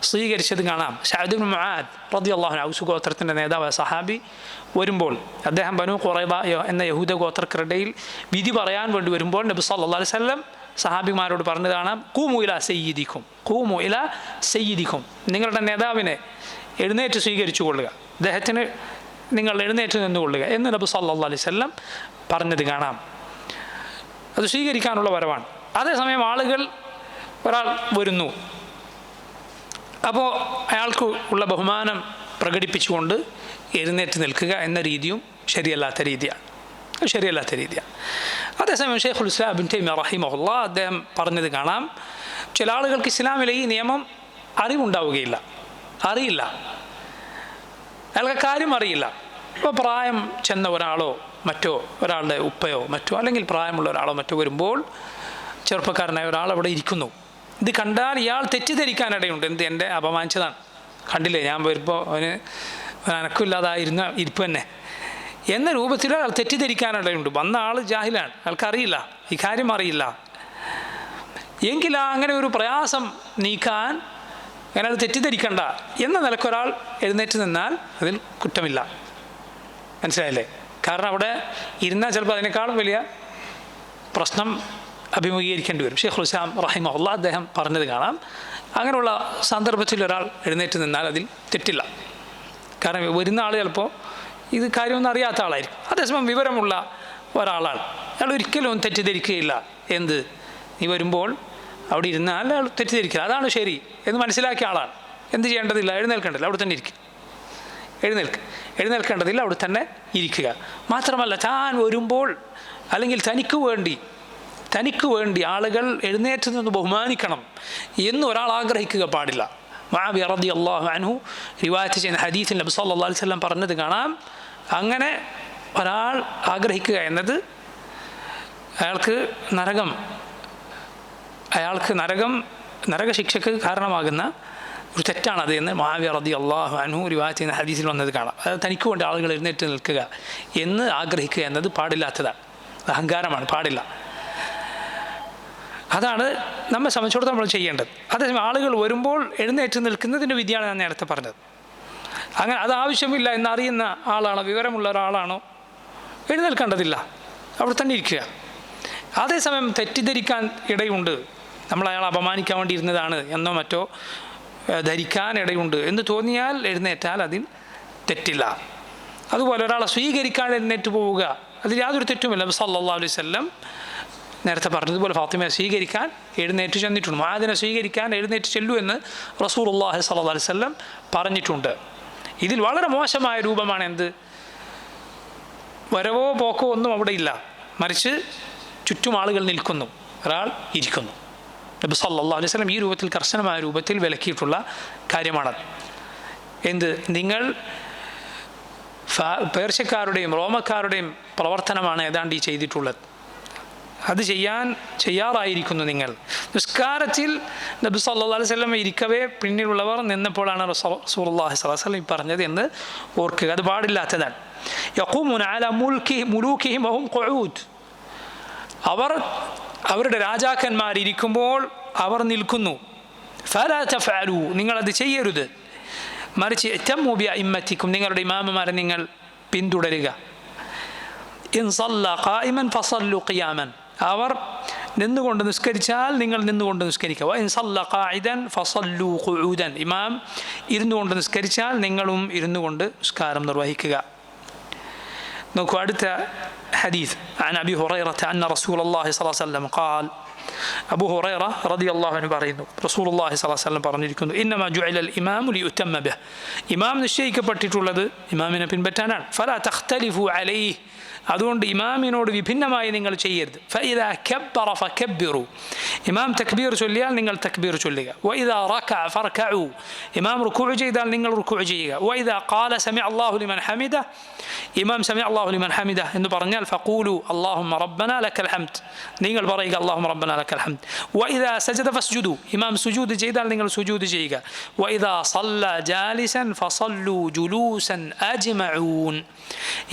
S1: സ്വീകരിച്ചത് കാണാം. സഅദ് ഇബ്നു മുആദ് റളിയല്ലാഹു അൻഹു, ഔസ് ഗോത്രത്തിൻ്റെ നേതാവായ സഹാബി, വരുമ്പോൾ അദ്ദേഹം ബനൂ ഖുറൈബ എന്ന യഹൂദ ഗോത്രക്കാരുടെയിൽ വിധി പറയാൻ വേണ്ടി വരുമ്പോൾ നബി സല്ലല്ലാഹു അലൈഹി വസല്ലം സഹാബിമാരോട് പറഞ്ഞത് കാണാം, ഖൂമു ഇലാ സയ്യിദിക്കും, നിങ്ങളുടെ നേതാവിനെ എഴുന്നേറ്റ് സ്വീകരിച്ചു കൊള്ളുക, അദ്ദേഹത്തിന് നിങ്ങൾ എഴുന്നേറ്റ് നിന്നുകൊള്ളുക എന്ന് നബി സല്ലല്ലാഹു അലൈഹി വസല്ലം പറഞ്ഞത് കാണാം. അത് സ്വീകരിക്കാനുള്ള വരവാണ്. അതേസമയം ഒരാൾ വരുന്നു, അപ്പോൾ അയാൾക്ക് ഉള്ള ബഹുമാനം പ്രകടിപ്പിച്ചുകൊണ്ട് എഴുന്നേറ്റ് നിൽക്കുക എന്ന രീതിയും ശരിയല്ലാത്ത രീതിയാണ്. അതേസമയം ഷെയ്ഖുൽ ഇസ്ലാം ഇബ്നു തൈമിയ്യ റഹിമഹുല്ലാഹ് അദ്ദേഹം പറഞ്ഞത് കാണാം, ചില ആളുകൾക്ക് ഇസ്ലാമിലെ ഈ നിയമം അറിയില്ല, അയാൾക്ക് കാര്യം അറിയില്ല. ഇപ്പോൾ പ്രായം ചെന്ന ഒരാളോ മറ്റോ, ഒരാളുടെ ഉപ്പയോ മറ്റോ, അല്ലെങ്കിൽ പ്രായമുള്ള ഒരാളോ മറ്റോ വരുമ്പോൾ ചെറുപ്പക്കാരനായ ഒരാൾ അവിടെ ഇരിക്കുന്നു. ഇത് കണ്ടാൽ ഇയാൾ തെറ്റിദ്ധരിക്കാനിടയുണ്ട്. എൻ്റെ അപമാനിച്ചതാണ്, കണ്ടില്ലേ ഞാൻ വരുമ്പോൾ അവന് അനക്കമില്ലാതായിരുന്ന ഇരിപ്പ് തന്നെ എന്ന രൂപത്തിൽ അയാൾ തെറ്റിദ്ധരിക്കാനിടയുണ്ട്. വന്ന ആൾ ജാഹിലാണ്, അയാൾക്കറിയില്ല, ഈ കാര്യം അറിയില്ല. എങ്കിൽ അങ്ങനെ ഒരു പ്രയാസം നീക്കാൻ, അങ്ങനെ അത് തെറ്റിദ്ധരിക്കണ്ട എന്ന നിലക്കൊരാൾ എഴുന്നേറ്റ് നിന്നാൽ അതിൽ കുറ്റമില്ല. മനസ്സിലായില്ലേ? കാരണം അവിടെ ഇരുന്നാൽ ചിലപ്പോൾ അതിനേക്കാളും വലിയ പ്രശ്നം അഭിമുഖീകരിക്കേണ്ടി വരും. ഷെയ്ഖുൽ ഇസ്ലാം റഹിമഹുല്ലാഹ് അദ്ദേഹം പറഞ്ഞത് കാണാം, അങ്ങനെയുള്ള സന്ദർഭത്തിൽ ഒരാൾ എഴുന്നേറ്റ് നിന്നാൽ അതിൽ തെറ്റില്ല. കാരണം വരുന്ന ആൾ ചിലപ്പോൾ ഇത് കാര്യമൊന്നും അറിയാത്ത ആളായിരിക്കും. അതേസമയം വിവരമുള്ള ഒരാളാണ്, അയാൾ ഒരിക്കലും തെറ്റിദ്ധരിക്കുകയില്ല. നീ വരുമ്പോൾ അവിടെ ഇരുന്നാൽ അയാൾ തെറ്റിദ്ധരിക്കില്ല, അതാണ് ശരി എന്ന് മനസ്സിലാക്കിയ ആളാണ്. എന്ത് ചെയ്യേണ്ടതില്ല, എഴുന്നേൽക്കേണ്ടതില്ല, അവിടെ തന്നെ ഇരിക്കുക. എഴുന്നേൽക്കേണ്ടതില്ല, അവിടെ തന്നെ ഇരിക്കുക. മാത്രമല്ല, താൻ വരുമ്പോൾ അല്ലെങ്കിൽ തനിക്ക് വേണ്ടി ആളുകൾ എഴുന്നേറ്റ് നിന്ന് ബഹുമാനിക്കണം എന്ന് ഒരാൾ ആഗ്രഹിക്കുക പാടില്ല. മുആവിയ റളിയല്ലാഹു അൻഹു റിവായത്ത് ചെയ്യുന്ന ഹദീസിൽ നബി സല്ലല്ലാഹു അലൈഹി വസല്ലം പറഞ്ഞത് കാണാം, അങ്ങനെ ഒരാൾ ആഗ്രഹിക്കുക എന്നത് അയാൾക്ക് നരകശിക്ഷയ്ക്ക് കാരണമാകുന്ന ഒരു തെറ്റാണത് എന്ന് മുആവിയ റളിയല്ലാഹു അൻഹു റിവായത്ത് ചെയ്യുന്ന ഹദീസിൽ വന്നത് കാണാം. അതായത് തനിക്ക് വേണ്ടി ആളുകൾ എഴുന്നേറ്റ് നിൽക്കുക എന്ന് ആഗ്രഹിക്കുക എന്നത് പാടില്ലാത്തതാണ്, അഹങ്കാരമാണ്, പാടില്ല. അതാണ് നമ്മെ സംബന്ധിച്ചിടത്തോളം നമ്മൾ ചെയ്യേണ്ടത്. അതേസമയം ആളുകൾ വരുമ്പോൾ എഴുന്നേറ്റ് നിൽക്കുന്നതിൻ്റെ വിധിയാണ് ഞാൻ നേരത്തെ പറഞ്ഞത്. അങ്ങനെ അത് ആവശ്യമില്ല എന്നറിയുന്ന ആളാണോ, വിവരമുള്ള ഒരാളാണോ, എഴുന്നേൽക്കേണ്ടതില്ല, അവിടെ തന്നെ ഇരിക്കുക. അതേസമയം തെറ്റിദ്ധരിക്കാൻ ഇടയുണ്ട്, നമ്മൾ അയാളെ അപമാനിക്കാൻ വേണ്ടി ഇരുന്നതാണ് എന്നോ മറ്റോ ധരിക്കാൻ ഇടയുണ്ട് എന്ന് തോന്നിയാൽ എഴുന്നേറ്റാൽ അതിൽ തെറ്റില്ല. അതുപോലെ ഒരാളെ സ്വീകരിക്കാൻ എഴുന്നേറ്റ് പോവുക, അതിൽ യാതൊരു തെറ്റുമില്ല. നബി സല്ലല്ലാഹു അലൈഹി വസല്ലം നേരത്തെ പറഞ്ഞതുപോലെ ഫാത്തിമയെ സ്വീകരിക്കാൻ എഴുന്നേറ്റ് ചെന്നിട്ടുണ്ട്. മുആദിനെ സ്വീകരിക്കാൻ എഴുന്നേറ്റ് ചെല്ലൂ എന്ന് റസൂലുള്ളാഹി സ്വല്ലല്ലാഹു അലൈഹി വസല്ലം പറഞ്ഞിട്ടുണ്ട്. ഇതിൽ വളരെ മോശമായ രൂപമാണ് വരവോ പോക്കോ ഒന്നും അവിടെ ഇല്ല, മറിച്ച് ചുറ്റും ആളുകൾ നിൽക്കുന്നു, ഒരാൾ ഇരിക്കുന്നു. നബി സല്ലല്ലാഹു അലൈഹി വസല്ലം ഈ രൂപത്തിൽ, കർശനമായ രൂപത്തിൽ വിലക്കിയിട്ടുള്ള കാര്യമാണത്. നിങ്ങൾ പേർഷ്യക്കാരുടെയും റോമക്കാരുടെയും പ്രവർത്തനമാണ് ഏതാണ്ട് ഈ ചെയ്തിട്ടുള്ളത്. അത് ചെയ്യാറായിരിക്കുന്നു നിങ്ങൾ. നിസ്കാരത്തിൽ നബി സല്ലല്ലാഹു അലൈഹി വസല്ലം ഇരിക്കവേ പിന്നിലുള്ളവർ നിന്നപ്പോഴാണ് റസൂലുള്ളാഹി സ്വല്ലല്ലാഹു അലൈഹി വസല്ലം പറഞ്ഞത് എന്ന് ഓർക്കുക. അത് പാടില്ലാത്തതാണ്. യഖൂമുന അലാ മുലൂകിഹിം വഹും ഖുഊദ്. അവരുടെ രാജാക്കന്മാരിയ്ക്കുമ്പോൾ അവർ നിൽക്കുന്നു. ഫലാ തഫഅലൂ, നിങ്ങളത് ചെയ്യരുത്. മറിച്ച് ഇതമ്മു ബിഅഇമ്മത്തിക്കും, നിങ്ങളുടെ ഇമാമുമാരെ നിങ്ങൾ പിന്തുടരുക. ഇൻ സല്ല ഖായിമൻ ഫസല്ലു ഖിയാമൻ, അവർ നിന്നുകൊണ്ട് നിസ്കരിച്ചാൽ നിങ്ങൾ നിന്നുകൊണ്ട് നിസ്കരിക്കുക. വഇൻ സല്ല ഖാഇദൻ ഫസല്ലു ഖുഊദൻ, ഇമാം ഇരുന്നുകൊണ്ട് നിസ്കരിച്ചാൽ നിങ്ങളും ഇരുന്നുകൊണ്ട് നിസ്കാരം നിർവഹിക്കുക. നോക്കൂ അടുത്ത ഹദീസ്. عن أبي هريرة أن رسول الله صلى الله عليه وسلم قال, അബൂ ഹുറൈറ റളിയല്ലാഹു അൻഹു പറയുന്നു, റസൂലുള്ളാഹി സ്വല്ലല്ലാഹു അലൈഹി വസല്ലം പറഞ്ഞിരിക്കുന്നു, ഇന്നമാ ജുഇലൽ ഇമാമു ലിയുതമ്മ ബിഹി, ഇമാം നിശ്ചയിക്കപ്പെട്ടിട്ടുള്ളത് ഇമാമിനെ പിൻപറ്റാനാണ്. ഫലാ തഖ്തലിഫു അലൈഹി, അതുകൊണ്ട് ഇമാമിനോട് വിഭിന്നമായി നിങ്ങൾ ചെയ്യരുത്. ഫഇദാ കബ്ബറ ഫകബ്ബിറു, ഇമാം തക്ബീർ ചൊല്ലിയാൽ നിങ്ങൾ തക്ബീർ ചൊല്ലുക. വഇദാ റകഅ ഫർകഉ, ഇമാം റുകൂഉ ചെയ്താൽ നിങ്ങൾ റുകൂഉ ചെയ്യുക. വഇദാ ഖാല സമിഅ അല്ലാഹു ലിമൻ ഹമിദ, ഇമാം സമിഅ അല്ലാഹു ലിമൻ ഹമിദ എന്ന് പറഞ്ഞാൽ ഫഖൂലു അല്ലാഹുമ്മ റബ്ബനാ ലക്കൽ ഹംദ്, നിങ്ങൾ പറയുക അല്ലാഹുമ്മ റബ്ബനാ ലക്കൽ ഹംദ്. വഇദാ സജദ ഫസ്ജുദു, ഇമാം സുജൂദ് ചെയ്താൽ നിങ്ങൾ സുജൂദ് ചെയ്യുക. വഇദാ സല്ല ജാലിസൻ ഫസല്ലു ജുലൂസൻ അജ്മഊൻ,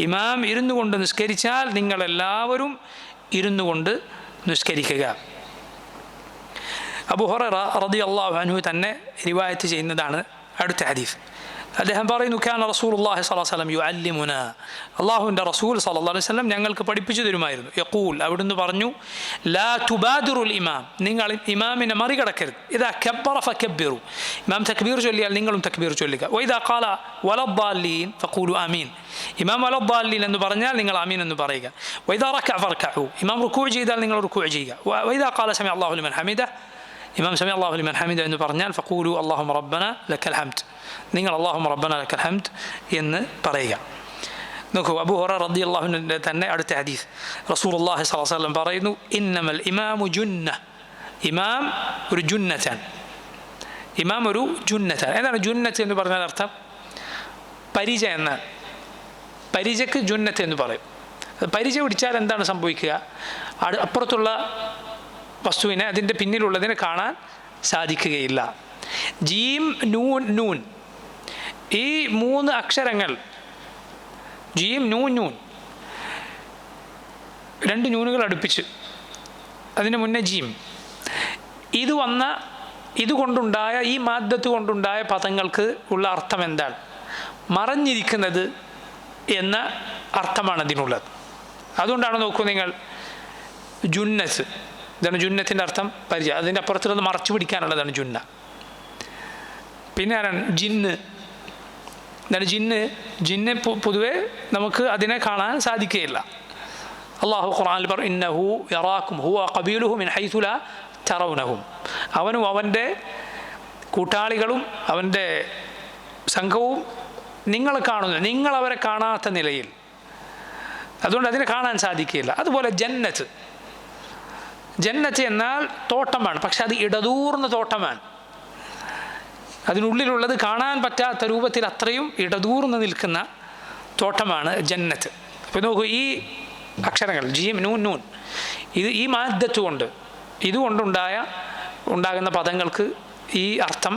S1: ഇമാം ഇരുന്നു കൊണ്ട് നിസ്കരിച്ചാൽ നിങ്ങളെല്ലാവരും ഇരുന്നു കൊണ്ട് നിസ്കരിക്കുക. അബൂ ഹുറൈറ റളിയല്ലാഹു അൻഹു തന്നെ റിവായത്ത് ചെയ്യുന്നതാണ് അടുത്ത ഹദീസ്. അദ്ദേഹം പറയുന്നു, കാന റസൂലുള്ളാഹി സ്വല്ലല്ലാഹു അലൈഹി വസല്ലം യുഅല്ലിമുനാ, അല്ലാഹുവിൻ്റെ റസൂൽ സ്വല്ലല്ലാഹു അലൈഹി വസല്ലം ഞങ്ങൾക്ക് പഠിപ്പിച്ചു തരുമായിരുന്നു. യഖൂൽ, അവിടുന്ന് പറഞ്ഞു, ലാ തുബാദിറുൽ ഇമാം, നിങ്ങൾ ഇമാമിനെ മറികടക്കരുത്. ഇദാ കബ്ബറ ഫകബ്ബിറു, ഇമാം തക്ബീർ ചൊല്ലിയാൽ നിങ്ങളും തക്ബീർ ചൊല്ലുക. വഇദാ ഖാല വലദ്ദാല്ലീൻ ഫഖൂലു ആമീൻ, ഇമാം വലദ്ദാല്ലീൻ എന്ന് പറഞ്ഞാൽ നിങ്ങൾ ആമീൻ എന്ന് പറയുക. വഇദാ റകഅ ഫർകഉ, ഇമാം റുകൂഉ ചെയ്താൽ നിങ്ങൾ റുകൂഉ ചെയ്യുക. വഇദാ ഖാല സമിഅ അല്ലാഹു ലിമൻ ഹമിദ, ഇമാം സമിഅ അല്ലാഹു ലിമൻ ഹമിദ എന്ന് പറഞ്ഞാൽ ഫഖൂലു അല്ലാഹുമ്മ റബ്ബനാ ലക്കൽ ഹംദ്, നിങ്ങൾ അല്ലാഹുമ്മ റബ്ബനാ ലക്കൽ ഹംദ് എന്ന് പറയുക. നോക്കൂ, അബൂ ഹുറൈറ റളിയല്ലാഹു അൻഹുവിൻ്റെ തന്നെ അടുത്ത ഹദീസ്. റസൂലുള്ളാഹി സ്വല്ലല്ലാഹു അലൈഹി വസല്ലം പറയുന്നു, ഇന്നമൽ ഇമാമു ജുന്ന, ഇമാം ഒരു ജുന്നത്താണ്. ഇമാം ഒരു ജുന്നത്താണ്. എന്താണ് ജുന്നത്ത് എന്ന് പറഞ്ഞാൽ അർത്ഥം? പരിച എന്നാണ്. പരിചയ്ക്ക് ജുന്നത്ത് എന്ന് പറയും. പരിച പിടിച്ചാൽ എന്താണ് സംഭവിക്കുക? അപ്പുറത്തുള്ള വസ്തുവിനെ, അതിൻ്റെ പിന്നിലുള്ളതിനെ കാണാൻ സാധിക്കുകയില്ല. ജീം നൂൻ നൂൻ, ഈ മൂന്ന് അക്ഷരങ്ങൾ, ജീം നൂൻ നൂൻ, രണ്ട് നൂനുകൾ അടുപ്പിച്ച്, അതിന് മുന്നേ ജീം, ഇതുകൊണ്ടുണ്ടായ, ഈ മാദ്ദത്ത് കൊണ്ടുണ്ടായ പദങ്ങൾക്ക് ഉള്ള അർത്ഥം എന്താണ്? മറഞ്ഞിരിക്കുന്നത് എന്ന അർത്ഥമാണ് അതിനുള്ളത്. അതുകൊണ്ടാണ് നോക്കൂ നിങ്ങൾ, ജുന്നത്ത്, ഇതാണ് ജുന്നത്തിൻ്റെ അർത്ഥം, പരിചയം. അതിൻ്റെ അപ്പുറത്തുള്ളത് മറച്ചു പിടിക്കാനുള്ളതാണ് ജുന്ന. പിന്നെ ആരാണ് ജിന്ന്? എന്താണ് ജിന്ന്? ജിന്ന് പൊതുവെ നമുക്ക് അതിനെ കാണാൻ സാധിക്കുകയില്ല. അള്ളാഹു ഖുർആനിൽ പറഞ്ഞു, ഇന്നഹു യറാക്കും ഹുവ ഖബീലുഹു മിൻ ഹൈസു ലാ തറൗനഹും, അവനും അവൻ്റെ കൂട്ടാളികളും അവൻ്റെ സംഘവും നിങ്ങളെ കാണുന്നു, നിങ്ങളവരെ കാണാത്ത നിലയിൽ. അതുകൊണ്ട് അതിനെ കാണാൻ സാധിക്കുകയില്ല. അതുപോലെ ജന്നത്ത്, ജന്നത്ത് എന്നാൽ തോട്ടമാണ്, പക്ഷെ അത് ഇടതൂർന്ന തോട്ടമാണ്. അതിനുള്ളിലുള്ളത് കാണാൻ പറ്റാത്ത രൂപത്തിൽ അത്രയും ഇടതൂർന്ന് നിൽക്കുന്ന തോട്ടമാണ് ജന്നത്ത്. അപ്പോൾ നോക്കൂ, ഈ അക്ഷരങ്ങൾ ജീം നൂൻ നൂൻ, ഈ മാദ്ദത്ത് കൊണ്ട്, ഉണ്ടാകുന്ന പദങ്ങൾക്ക് ഈ അർത്ഥം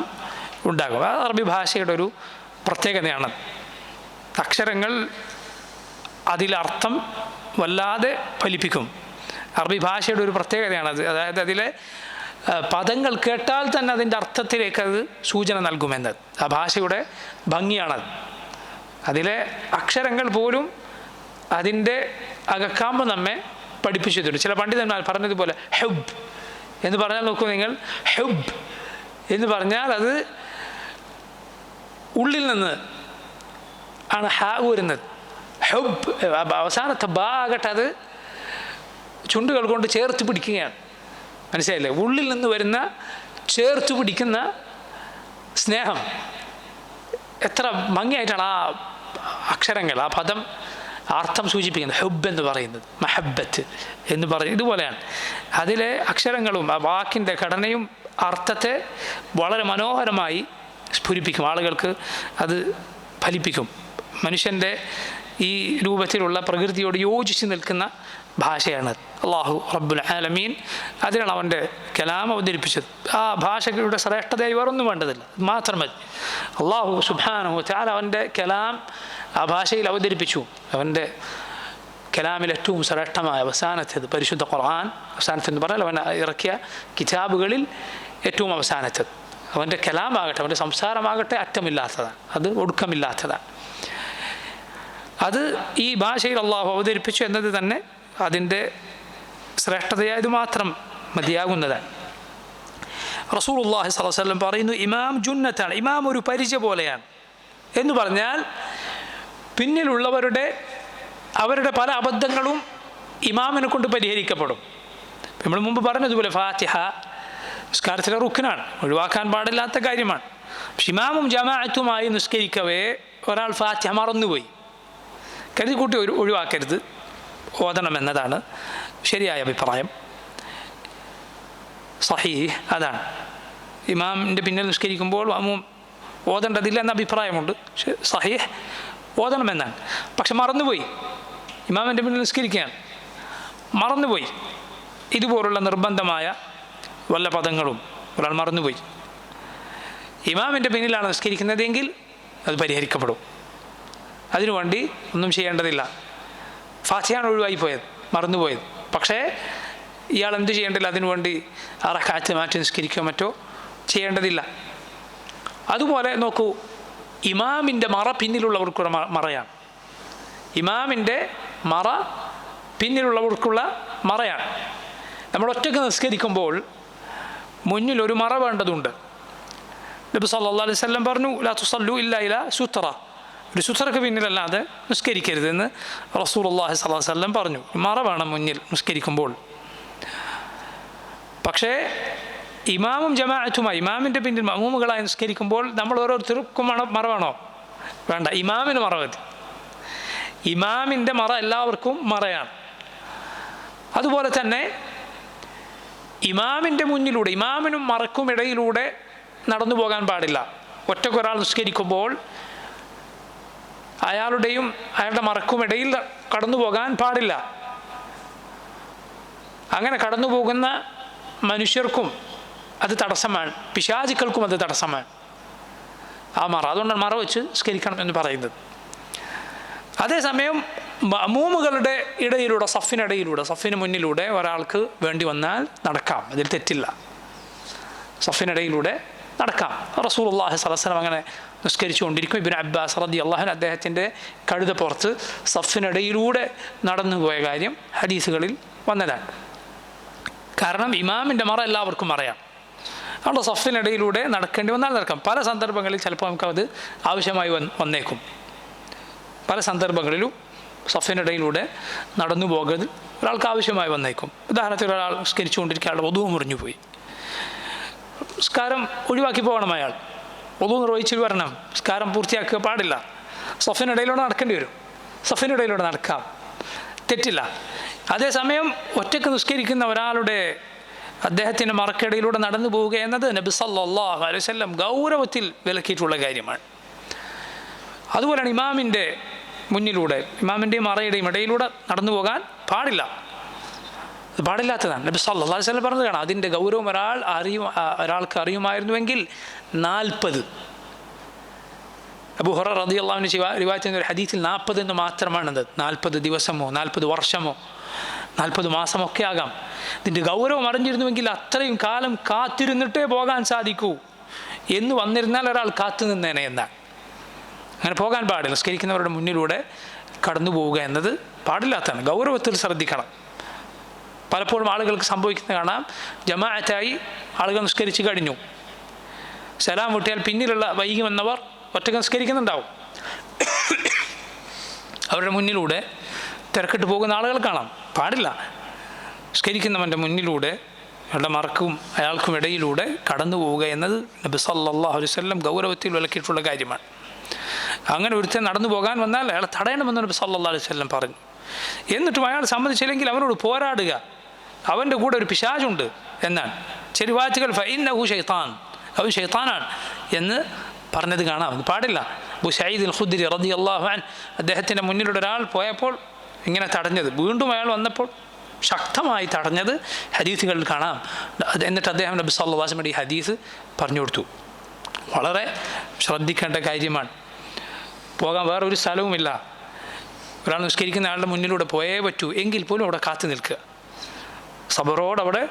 S1: ഉണ്ടാകും. അറബി ഭാഷയുടെ ഒരു പ്രത്യേകതയാണ്. അക്ഷരങ്ങൾ അതിലർത്ഥം വല്ലാതെ ഫലിപ്പിക്കും. അറബി ഭാഷയുടെ ഒരു പ്രത്യേകതയാണത്. അതായത് അതിലെ പദങ്ങൾ കേട്ടാൽ തന്നെ അതിൻ്റെ അർത്ഥത്തിലേക്ക് അത് സൂചന നൽകുമെന്നത് ആ ഭാഷയുടെ ഭംഗിയാണത്. അതിലെ അക്ഷരങ്ങൾ പോലും അതിൻ്റെ അകക്കാമ്പ് നമ്മെ പഠിപ്പിച്ചിട്ടുണ്ട്. ചില പണ്ഡിതന്മാർ പറഞ്ഞതുപോലെ ഹുബ് എന്ന് പറഞ്ഞാൽ നോക്കൂ നിങ്ങൾ, ഹുബ് എന്ന് പറഞ്ഞാൽ അത് ഉള്ളിൽ നിന്ന് ആണ് ഹാ വരുന്നത്. ഹുബ് അവസാനത്തെ ബാ ആകട്ടെ അത് ചുണ്ടുകൾ കൊണ്ട് ചേർത്ത് പിടിക്കുകയാണ്. മനസ്സിലായില്ലേ? ഉള്ളിൽ നിന്ന് വരുന്ന ചേർത്ത് പിടിക്കുന്ന സ്നേഹം. എത്ര ഭംഗിയായിട്ടാണ് ആ അക്ഷരങ്ങൾ, ആ പദം അർത്ഥം സൂചിപ്പിക്കുന്നത്. ഹുബ് എന്ന് പറയുന്നത്, മഹബത്ത് എന്ന് പറയുന്നത് ഇതുപോലെയാണ്. അതിലെ അക്ഷരങ്ങളും ആ വാക്കിൻ്റെ ഘടനയും അർത്ഥത്തെ വളരെ മനോഹരമായി സ്ഫുരിപ്പിക്കും, ആളുകൾക്ക് അത് ഫലിപ്പിക്കും. മനുഷ്യൻ്റെ ഈ രൂപത്തിലുള്ള പ്രകൃതിയോട് യോജിച്ച് നിൽക്കുന്ന ഭാഷയാണ്. അള്ളാഹു റബ്ബുൽ ആലമീൻ അതിനാണ് അവൻ്റെ കലാം അവതരിപ്പിച്ചത്. ആ ഭാഷയുടെ ശ്രേഷ്ഠതയായി വേറൊന്നും വേണ്ടതില്ല, മാത്രം മതി. അള്ളാഹു സുബ്ഹാനഹു വ തആല അവൻ്റെ കലാം ആ ഭാഷയിൽ അവതരിപ്പിച്ചു. അവൻ്റെ കലാമിൽ ഏറ്റവും ശ്രേഷ്ഠമായ അവസാനത്തേത് പരിശുദ്ധ ഖുർആൻ. അവസാനത്തെന്ന് പറഞ്ഞാൽ അവൻ ഇറക്കിയ കിതാബുകളിൽ ഏറ്റവും അവസാനത്തേത്. അവൻ്റെ കലാമാകട്ടെ, അവൻ്റെ സംസാരമാകട്ടെ അറ്റമില്ലാത്തതാണ്, അത് ഒടുക്കമില്ലാത്തതാണ്. അത് ഈ ഭാഷയിൽ അള്ളാഹു അവതരിപ്പിച്ചു എന്നത് തന്നെ അതിൻ്റെ ശ്രേഷ്ഠതയായത് മാത്രം മതിയാകുന്നതാണ്. റസൂലുള്ളാഹി സ്വല്ലല്ലാഹു അലൈഹി വസല്ലം പറയുന്നു, ഇമാം ജുന്നത്താണ്, ഇമാം ഒരു പരിച പോലെയാണ് എന്ന് പറഞ്ഞാൽ പിന്നിലുള്ളവരുടെ അവരുടെ പല അബദ്ധങ്ങളും ഇമാമിനെ കൊണ്ട് പരിഹരിക്കപ്പെടും. നമ്മൾ മുമ്പ് പറഞ്ഞതുപോലെ ഫാത്തിഹ നിസ്കാരത്തിലെ റുക്നാണ്, ഒഴിവാക്കാൻ പാടില്ലാത്ത കാര്യമാണ്. പക്ഷെ ഇമാമും ജമാഅത്തുമായി നിസ്കരിക്കവേ ഒരാൾ ഫാത്തിഹ മറന്നുപോയി, കരുതി കൂട്ടി ഒഴിവാക്കരുത്, ഓതണമെന്നതാണ് ശരിയായ അഭിപ്രായം. സഹീഹ് അതാണ്. ഇമാമിൻ്റെ പിന്നിൽ നിസ്കരിക്കുമ്പോൾ ഓതേണ്ടതില്ല എന്ന അഭിപ്രായമുണ്ട്. പക്ഷെ സഹീഹ് ഓതണമെന്നാണ്. പക്ഷെ മറന്നുപോയി, ഇമാമിൻ്റെ പിന്നിൽ നിസ്കരിക്കുകയാണ്, മറന്നുപോയി, ഇതുപോലുള്ള നിർബന്ധമായ വല്ല പദങ്ങളും ഒരാൾ മറന്നുപോയി, ഇമാമിൻ്റെ പിന്നിലാണ് നിസ്കരിക്കുന്നതെങ്കിൽ അത് പരിഹരിക്കപ്പെടും. അതിനുവേണ്ടി ഒന്നും ചെയ്യേണ്ടതില്ല. ഫാത്തിഹയാണ് ഒഴിവായി പോയത്, മറന്നുപോയത്. പക്ഷേ ഇയാൾ എന്ത് ചെയ്യേണ്ടില്ല, അതിനുവേണ്ടി റക്അത്ത് മാറ്റി നിസ്കരിക്കുകയോ മറ്റോ ചെയ്യേണ്ടതില്ല. അതുപോലെ നോക്കൂ, ഇമാമിൻ്റെ മറ പിന്നിലുള്ളവർക്കുള്ള മറയാണ്. ഇമാമിൻ്റെ മറ പിന്നിലുള്ളവർക്കുള്ള മറയാണ്. നമ്മൾ ഒറ്റയ്ക്ക് നിസ്കരിക്കുമ്പോൾ മുന്നിൽ ഒരു മറ വേണ്ടതുണ്ട്. നബി സല്ലല്ലാഹു അലൈഹി വസല്ലം പറഞ്ഞു, ലാ തുസല്ലു ഇല്ലാ ഇലാ സുത്ര, ഒരു സുത്രക്ക് പിന്നിലല്ലാതെ നിസ്കരിക്കരുതെന്ന് റസൂലുള്ളാഹി സ്വല്ലല്ലാഹു അലൈഹി വസല്ലം പറഞ്ഞു. മറ വേണം മുന്നിൽ നിസ്കരിക്കുമ്പോൾ. പക്ഷേ ഇമാമും ജമാഅത്തുമായി ഇമാമിൻ്റെ പിന്നിൽ മഅ്മൂമുകളായി നിസ്കരിക്കുമ്പോൾ നമ്മൾ ഓരോരുത്തർക്കും മറ വേണോ? വേണ്ട, ഇമാമിന് മറ മതി. ഇമാമിൻ്റെ മറ എല്ലാവർക്കും മറയാണ്. അതുപോലെ തന്നെ ഇമാമിൻ്റെ മുന്നിലൂടെ ഇമാമിനും മറക്കും ഇടയിലൂടെ നടന്നു പോകാൻ പാടില്ല. ഒറ്റക്കൊരാൾ നിസ്കരിക്കുമ്പോൾ അയാളുടെയും അയാളുടെ മറക്കും ഇടയിൽ കടന്നു പോകാൻ പാടില്ല. അങ്ങനെ കടന്നു പോകുന്ന മനുഷ്യർക്കും അത് തടസ്സമാണ്, പിശാചുക്കൾക്കും അത് തടസ്സമാണ് ആ മറ. അതുകൊണ്ടാണ് മറ വെച്ച് നിസ്കരിക്കണം എന്ന് പറയുന്നത്. അതേസമയം മഅ്മൂമുകളുടെ ഇടയിലൂടെ സഫിന് മുന്നിലൂടെ ഒരാൾക്ക് വേണ്ടി വന്നാൽ നടക്കാം, അതിൽ തെറ്റില്ല. സഫിനിടയിലൂടെ നടക്കാം. റസൂലുള്ളാഹി സ്വല്ലല്ലാഹു അലൈഹി വസല്ലം അങ്ങനെ നിസ്കരിച്ചു കൊണ്ടിരിക്കും. ഇബ്നു അബ്ബാസ് റളിയല്ലാഹു അൻഹു അദ്ദേഹത്തിൻ്റെ കഴുതപ്പുറത്ത് സഫിനിടയിലൂടെ നടന്നു പോയ കാര്യം ഹദീസുകളിൽ വന്നതാണ്. കാരണം ഇമാമിൻ്റെ മറ എല്ലാവർക്കും അറിയാം. അതുകൊണ്ട് സഫിനിടയിലൂടെ നടക്കേണ്ടി വന്നാൽ നടക്കാം. പല സന്ദർഭങ്ങളിൽ ചിലപ്പോൾ നമുക്കത് ആവശ്യമായി വന്നേക്കും. പല സന്ദർഭങ്ങളിലും സഫിനിടയിലൂടെ നടന്നു പോകരുത് ഒരാൾക്ക് ആവശ്യമായി വന്നേക്കും. ഉദാഹരണത്തിന് ഒരാൾ നിസ്കരിച്ചുകൊണ്ടിരിക്കുക, അയാളുടെ വധു മുറിഞ്ഞു പോയി, നിസ്കാരം ഒഴിവാക്കി പോകണം. അയാൾ വധു നിർവഹിച്ച് വരണം, നിസ്കാരം പൂർത്തിയാക്കുക പാടില്ല. സഫിനിടയിലൂടെ നടക്കേണ്ടി വരും, സഫിനിടയിലൂടെ നടക്കാം, തെറ്റില്ല. അതേസമയം ഒറ്റയ്ക്ക് നിസ്കരിക്കുന്ന ഒരാളുടെ അദ്ദേഹത്തിൻ്റെ മറക്കിടയിലൂടെ നടന്നു പോവുക എന്നത് നബി സല്ലല്ലാഹു അലൈഹി വസല്ലം ഗൗരവത്തിൽ വിലക്കിയിട്ടുള്ള കാര്യമാണ്. അതുപോലെയാണ് ഇമാമിൻ്റെ മുന്നിലൂടെ ഇമാമിൻ്റെയും മറയുടെയും ഇടയിലൂടെ നടന്നു പോകാൻ പാടില്ല, അത് പാടില്ലാത്തതാണ്. നബി സല്ലല്ലാഹു അലൈഹി വസല്ലം പറഞ്ഞത് കാണാം. അതിൻ്റെ ഗൗരവം ഒരാൾക്ക് അറിയുമായിരുന്നുവെങ്കിൽ 40 അബൂ ഹുറൈറ റളിയല്ലാഹു അൻഹു റിവായത്ത് ചെയ്യുന്ന ഒരു ഹദീസിൽ 40 എന്ന് മാത്രമാണത്. 40 ദിവസമോ 40 വർഷമോ 40 മാസമോ ഒക്കെ ആകാം. ഇതിൻ്റെ ഗൗരവം അറിഞ്ഞിരുന്നുവെങ്കിൽ അത്രയും കാലം കാത്തിരുന്നിട്ടേ പോകാൻ സാധിക്കൂ എന്ന് വന്നിരുന്നാൽ ഒരാൾ കാത്തു നിന്നേനെ എന്നാണ്. അങ്ങനെ പോകാൻ പാടില്ല. നിസ്കരിക്കുന്നവരുടെ മുന്നിലൂടെ കടന്നു പോവുക എന്നത് പാടില്ലാത്തതാണ്. ഗൗരവത്തിൽ ശ്രദ്ധിക്കണം. പലപ്പോഴും ആളുകൾക്ക് സംഭവിക്കുന്നത് കാണാം, ജമാഅത്തായി ആളുകൾ നിസ്കരിച്ച് കഴിഞ്ഞു, സലാം വിട്ടിയാൽ പിന്നിലുള്ള വൈകി വന്നവർ ഒറ്റക്ക് നിസ്കരിക്കുന്നുണ്ടാവും. അവരുടെ മുന്നിലൂടെ തിരക്കിട്ട് പോകുന്ന ആളുകൾ കാണാം. പാടില്ല. നിസ്കരിക്കുന്നവൻ്റെ മുന്നിലൂടെ അയാളുടെ മറക്കും അയാൾക്കും ഇടയിലൂടെ കടന്നു പോവുക എന്നത് നബി സല്ലല്ലാഹു അലൈഹി വസല്ലം ഗൗരവത്തിൽ വിലക്കിയിട്ടുള്ള കാര്യമാണ്. അങ്ങനെ ഒരുത്തൻ നടന്നു പോകാൻ വന്നാൽ അയാളെ തടയണമെന്ന് നബി സല്ലല്ലാഹു അലൈഹി വസല്ലം പറഞ്ഞു. എന്നിട്ടും അയാൾ സമ്മതിച്ചില്ലെങ്കിൽ അവനോട് പോരാടുക, അവൻ്റെ കൂടെ ഒരു പിശാചുണ്ട് എന്നാണ്. ചില വാച്ചുകൾ ഫഇന്നഹു ശൈത്താൻ, അവൻ ശൈത്താനാണ് എന്ന് പറഞ്ഞത് കാണാം. അത് പാടില്ല. അബൂ സഈദ് അൽ ഖുദ്രി റളിയല്ലാഹു അൻഹു അദ്ദേഹത്തിൻ്റെ മുന്നിലൂടെ ഒരാൾ പോയപ്പോൾ ഇങ്ങനെ തടഞ്ഞത്, വീണ്ടും അയാൾ വന്നപ്പോൾ ശക്തമായി തടഞ്ഞത് ഹദീസുകളിൽ കാണാം. എന്നിട്ട് അദ്ദേഹം നബി സല്ലല്ലാഹു അലൈഹി വസല്ലം ഈ ഹദീസ് പറഞ്ഞു കൊടുത്തു. വളരെ ശ്രദ്ധിക്കേണ്ട കാര്യമാണ്. പോകാൻ വേറൊരു സ്ഥലവുമില്ല, ഒരാൾ നിസ്കരിക്കുന്ന ആളുടെ മുന്നിലൂടെ പോയേ പറ്റൂ, എങ്കിൽ പോലും അവിടെ കാത്തു നിൽക്കുക, സബറോടവിടെ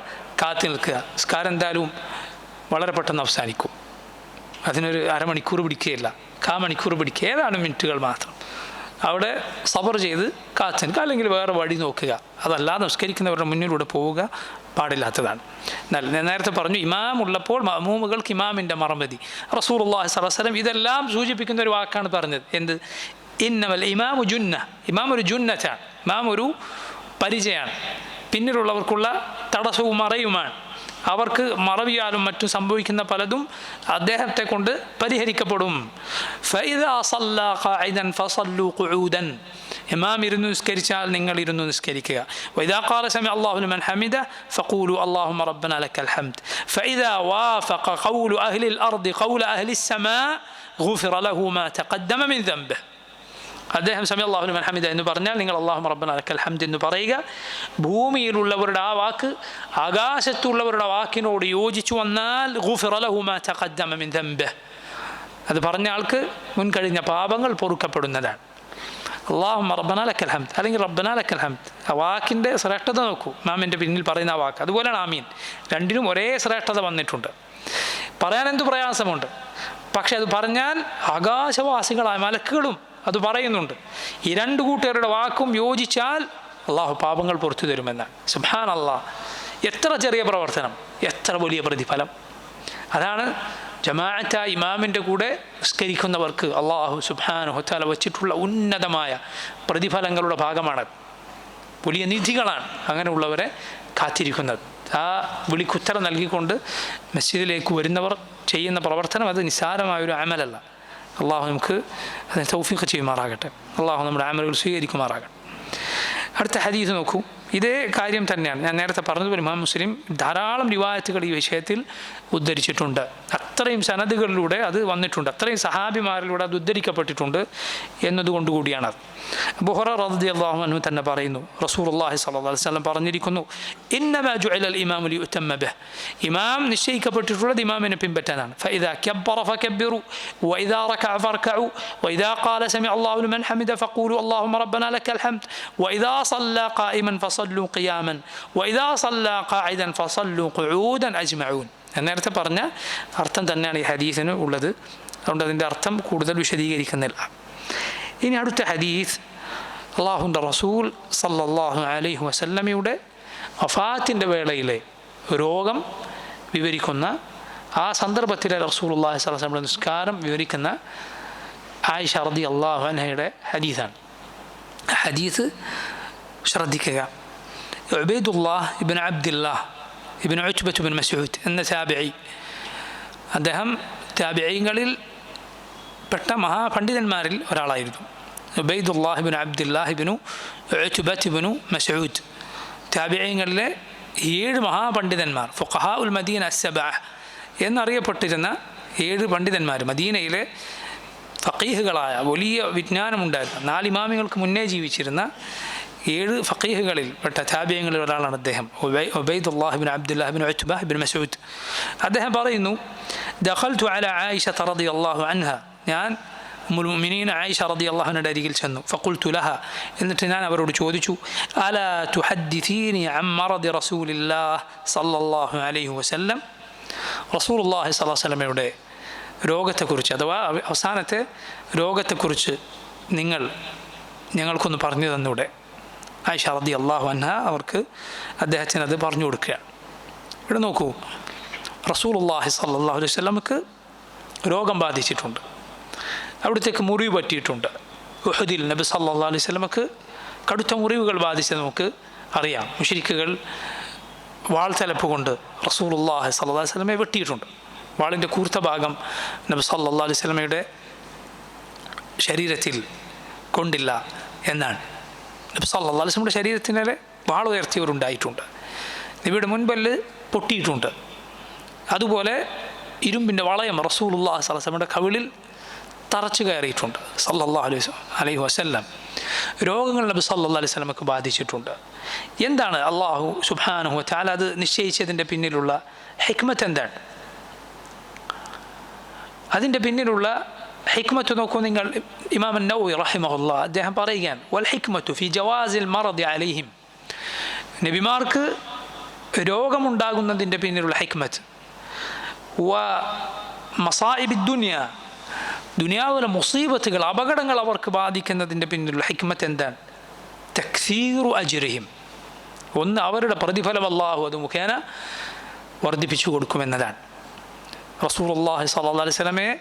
S1: കാത്തു നിൽക്കുക. നിസ്കാരം എന്തായാലും വളരെ പെട്ടെന്ന് അവസാനിക്കും, അതിനൊരു അരമണിക്കൂർ പിടിക്കുകയില്ല, മണിക്കൂർ പിടിക്കുക, ഏതാനും മിനിറ്റുകൾ മാത്രം. അവിടെ സബർ ചെയ്ത് കാത്തു നിൽക്കുക, അല്ലെങ്കിൽ വേറെ വഴി നോക്കുക. അതല്ലാതെ നിസ്കരിക്കുന്നവരുടെ മുന്നിലൂടെ പോവുക പാടില്ലാത്തതാണ്. എന്നാൽ ഞാൻ നേരത്തെ പറഞ്ഞു, ഇമാം ഉള്ളപ്പോൾ മഅ്മൂമുകൾക്ക് ഇമാമിൻ്റെ മറമതി. റസൂലുള്ളാഹി സ്വല്ലല്ലാഹു അലൈഹി വസല്ലം ഇതെല്ലാം സൂചിപ്പിക്കുന്ന ഒരു വാക്കാണ് പറഞ്ഞത്. എന്ത്? ഇന്നമൽ ഇമാമു ജുന്ന. ഇമാം ഒരു ജുന്നത്താണ്, ഇമാം ഒരു പരിചയമാണ്, പിന്നിലുള്ളവർക്കുള്ള തടസ്സവും മറയുമാണ്. അവർക്ക് മറവിയാലും മറ്റും സംഭവിക്കുന്ന പലതും അദ്ദേഹത്തെ കൊണ്ട് പരിഹരിക്കപ്പെടും. ഫഇദാ സല്ലാ ഖാഇദൻ ഫസല്ലു ഖുഊദൻ. ഇമാം ഇരുന്ന് നിസ്കരിച്ചാൽ നിങ്ങൾ ഇരുന്ന് നിസ്കരിക്കുക. വഇദാ ഖാല സമിഅ അല്ലാഹു ലിമൻ ഹമിദ ഫഖൂലു അല്ലാഹുമ്മ റബ്ബനാ ലക്കൽ ഹംദ്. ഫഇദാ വാഫഖ ഖൗലു അഹ്ലിൽ അർദി ഖൗല അഹ്ലിസ് സമാ ഗുഫിറ ലഹു മാ തഖദ്ദമ മിൻ ദംബിഹി. അദ്ദേഹം സമി അല്ലാഹു ലിമൻ ഹമിദ എന്ന് പറഞ്ഞാൽ നിങ്ങൾ അല്ലാഹുമ്മ റബ്ബനാ ലക്കൽ ഹംദ് എന്ന് പറയുക. ഭൂമിയിലുള്ളവരുടെ ആ വാക്ക് ആകാശത്തുള്ളവരുടെ വാക്കിനോട് യോജിച്ചു വന്നാൽ ഗുഫിറ ലഹു മാ തഖദ്ദമ മിൻ ദംബിഹി, അത് പറഞ്ഞ ആൾക്ക് മുൻകഴിഞ്ഞ പാപങ്ങൾ പൊറുക്കപ്പെടുന്നതാണ്. അല്ലാഹുമ്മ റബ്ബനാ ലക്കൽ ഹംദ് അല്ലെങ്കിൽ റബ്ബനാ ലക്കൽ ഹംദ്, ആ വാക്കിൻ്റെ ശ്രേഷ്ഠത നോക്കൂ. ഇമാമിൻ്റെ പിന്നിൽ പറയുന്ന ആ വാക്ക്, അതുപോലെയാണ് ആമീൻ. രണ്ടിനും ഒരേ ശ്രേഷ്ഠത വന്നിട്ടുണ്ട്. പറയാൻ എന്ത് പ്രയാസമുണ്ട്, പക്ഷെ അത് പറഞ്ഞാൽ ആകാശവാസികളായ മലക്കുകളും അത് പറയുന്നുണ്ട്. ഈ രണ്ട് കൂട്ടുകാരുടെ വാക്കും യോജിച്ചാൽ അള്ളാഹു പാപങ്ങൾ പുറത്തു തരുമെന്നാണ്. സുബ്ഹാനല്ലാഹ്, എത്ര ചെറിയ പ്രവർത്തനം, എത്ര വലിയ പ്രതിഫലം. അതാണ് ജമാഅത്തായി ഇമാമിൻ്റെ കൂടെ നിസ്കരിക്കുന്നവർക്ക് അള്ളാഹു സുബ്ഹാനഹു വ തആല വച്ചിട്ടുള്ള ഉന്നതമായ പ്രതിഫലങ്ങളുടെ ഭാഗമാണ്. വലിയ നിധികളാണ് അങ്ങനെയുള്ളവരെ കാത്തിരിക്കുന്നത്. ആ വിളിക്കുത്തരം നൽകിക്കൊണ്ട് മസ്ജിദിലേക്ക് വരുന്നവർ ചെയ്യുന്ന പ്രവർത്തനം അത് നിസ്സാരമായൊരു അമലല്ല. അള്ളാഹു നമുക്ക് അതിന് തൗഫീഖ് ചെയ്യുമാറാകട്ടെ. അള്ളാഹു നമ്മുടെ അമലുകൾ സ്വീകരിക്കുമാറാകട്ടെ. അടുത്ത ഹദീസ് നോക്കൂ. ഇതേ കാര്യം തന്നെയാണ് ഞാൻ നേരത്തെ പറഞ്ഞതുപോലെ ഇമാം മുസ്ലിം ധാരാളം റിവായത്തുകൾ ഈ വിഷയത്തിൽ ഉദ്ധരിച്ചിട്ടുണ്ട്. അത്രയും സനദുകളിലൂടെ അത് വന്നിട്ടുണ്ട്, അത്രയും സഹാബിമാരിലൂടെ അത് ഉദ്ധരിക്കപ്പെട്ടിട്ടുണ്ട് എന്നതുകൊണ്ട് കൂടിയാണത്. അബൂ ഹുറൈറ റളിയല്ലാഹു അൻഹു തന്നെ പറയുന്നു, റസൂലുള്ളാഹി സ്വല്ലല്ലാഹു അലൈഹി വസല്ലം പറഞ്ഞിരിക്കുന്നു, ഇന്നമാ ജുഇലൽ ഇമാമു ലിയുതമ്മ ബിഹി. ഇമാം നിശ്ചയിക്കപ്പെട്ടിട്ടുള്ളത് ഇമാമിനെ പിൻപറ്റാനാണ്. ഫഇദാ കബ്ബറ ഫകബ്ബിറു വഇദാ റകഅ ഫർകഉ വഇദാ ഖാല സമിഅ അല്ലാഹു ലിമൻ ഹമിദ ഫഖൂലു അല്ലാഹുമ്മ റബ്ബനാ ലക്കൽ ഹംദ് വഇദാ സല്ലാ ഖായിമൻ ഫസല്ലു ഖിയാമൻ വഇദാ സല്ലാ ഖാഇദൻ ഫസല്ലു ഖുഊദൻ അജ്മഊൻ. നേരത്തെ പറഞ്ഞ അർത്ഥം തന്നെയാണ് ഈ ഹദീസിന് ഉള്ളത്. അതുകൊണ്ട് അതിൻ്റെ അർത്ഥം കൂടുതൽ വിശദീകരിക്കുന്നില്ല. ഇനി അടുത്ത ഹദീസ്, അല്ലാഹുവിൻ്റെ റസൂൽ സല്ലല്ലാഹു അലൈഹി വസല്ലമയുടെ വഫാത്തിൻ്റെ വേളയിലെ രോഗം വിവരിക്കുന്ന ആ സന്ദർഭത്തിലെ റസൂലുള്ളാഹി സ്വല്ലല്ലാഹു അലൈഹി വസല്ലമയുടെ നിസ്കാരം വിവരിക്കുന്ന ആയിഷ റളിയല്ലാഹു അൻഹയുടെ ഹദീസാണ്. ഹദീസ് ശ്രദ്ധിക്കുക. ഉബൈദുല്ലാഹ് ഇബ്നു അബ്ദില്ലാഹ് ഇബ്നു ഉത്ബ ഇബ്നു മസ്ഊദ് എന്ന താബിഈ, അദ്ദേഹം താബിഈങ്ങളിൽ പെട്ട മഹാപണ്ഡിതന്മാരിൽ ഒരാളായിരുന്നു. ഉബൈദുല്ലാഹ് ഇബ്നു അബ്ദില്ലാഹ് ഇബ്നു ഉത്ബ ഇബ്നു മസ്ഊദ് താബിഈങ്ങളിലെ 7 മഹാപണ്ഡിതന്മാർ, ഫുഖഹാ ഉൽ മദീന അസ്സബഅ എന്നറിയപ്പെട്ടിരുന്ന 7 പണ്ഡിതന്മാർ, മദീനയിലെ ഫഖീഹുകളായ വലിയ വിജ്ഞാനമുണ്ടായിരുന്ന 4 ഇമാമിങ്ങൾക്ക് മുന്നേ ജീവിച്ചിരുന്ന 7 ഫഖീഹുകളിൽ പെട്ട താബിഈങ്ങളിൽ ഒരാളാണ് അദ്ദേഹം, ഉബൈദുല്ലാഹ് ഇബ്നു അബ്ദില്ലാഹ് ഇബ്നു ഉത്ബ ഇബ്നു മസ്ഊദ്. അദ്ദേഹം പറയുന്നു, ദഖൽതു അലാ ആയിഷ റളിയല്ലാഹു അൻഹ, ഞാൻ ഉമ്മുൽ മുഅ്മിനീൻ ആയിഷ റളിയല്ലാഹു അൻഹയുടെ അരികിൽ ചെന്നു. ഫഖുൽതു ലഹ, എന്നിട്ട് ഞാൻ അവരോട് ചോദിച്ചു, അലാ തുഹദ്ദിഥീനി അൻ മറദി റസൂലില്ലാഹ് സല്ലല്ലാഹു അലൈഹി വസല്ലം, റസൂലുള്ളാഹി സ്വല്ലല്ലാഹു അലൈഹി വസല്ലമയുടെ രോഗത്തെക്കുറിച്ച് അഥവാ അവസാനത്തെ രോഗത്തെക്കുറിച്ച് ഞങ്ങൾക്കൊന്ന് പറഞ്ഞു തന്നൂടെ. ആയിഷ റളിയല്ലാഹു അൻഹ അവർക്ക് അദ്ദേഹത്തിന് അത് പറഞ്ഞു കൊടുക്കുകയാണ്. ഇവിടെ നോക്കൂ, റസൂലുള്ളാഹി സ്വല്ലല്ലാഹു അലൈഹി വസല്ലമക്ക് രോഗം ബാധിച്ചിട്ടുണ്ട്, അവിടത്തേക്ക് മുറിവ് പറ്റിയിട്ടുണ്ട്. ഉഹദിൽ നബി സല്ലല്ലാഹു അലൈഹി വസല്ലമക്ക് കടുത്ത മുറിവുകൾ ബാധിച്ചത് നമുക്ക് അറിയാം. മുശ്രിക്കുകൾ വാൾ തലപ്പ് കൊണ്ട് റസൂലുള്ളാഹി സ്വല്ലല്ലാഹു അലൈഹി വസല്ലമയെ വെട്ടിയിട്ടുണ്ട്. വാളിൻ്റെ കൂർത്ത ഭാഗം നബി സല്ലല്ലാഹു അലൈഹി വസല്ലമയുടെ ശരീരത്തിൽ കൊണ്ടില്ല എന്നാണ്. നബി സല്ലല്ലാഹു അലൈഹി വസല്ലമയുടെ ശരീരത്തിനെ വാൾ ഉയർത്തിയവരുണ്ടായിട്ടുണ്ട്. നബിയുടെ മുൻപല്ല് പൊട്ടിയിട്ടുണ്ട്. അതുപോലെ ഇരുമ്പിൻ്റെ വളയം റസൂലുള്ളാഹി സ്വല്ലല്ലാഹു അലൈഹി വസല്ലമയുടെ കവിളിൽ തറച്ചു കയറിയിട്ടുണ്ട് സല്ലല്ലാഹു അലൈഹി വസല്ലം. രോഗങ്ങൾ നബി സല്ലല്ലാഹു അലൈഹി വസല്ലമക്ക് ബാധിച്ചിട്ടുണ്ട്. എന്താണ് അള്ളാഹു സുബ്ഹാനഹു വ തആല അത് നിശ്ചയിച്ചതിൻ്റെ പിന്നിലുള്ള ഹിക്മത്ത് എന്താണ്? അതിൻ്റെ പിന്നിലുള്ള ഹിക്മത്ത് നോക്കൂ നിങ്ങൾ. ഇമാം നവവി റഹിമഹുല്ലാഹ് അദ്ദേഹം പറയുകയാണ്, വൽ ഹിക്മത്തു ഫി ജവാസിൽ മറദി അലൈഹിം, നബിമാർക്ക് രോഗമുണ്ടാകുന്നതിൻ്റെ പിന്നിലുള്ള ഹിക്മത്ത്, വ മസായിബി ദുനിയ, ദുനിയാവിലെ മുസീബത്തുകൾ അപകടങ്ങൾ അവർക്ക് ബാധിക്കുന്നതിൻ്റെ പിന്നിലുള്ള ഹിക്മത്ത് എന്താണ്? തക്സീറു അജ്രിഹിം, ഒന്ന് അവരുടെ പ്രതിഫലം അല്ലാഹു അത് മുഖേന വർദ്ധിപ്പിച്ചു കൊടുക്കുമെന്നതാണ്. റസൂലുള്ളാഹി സ്വല്ലല്ലാഹു അലൈഹി വസല്ലമയെ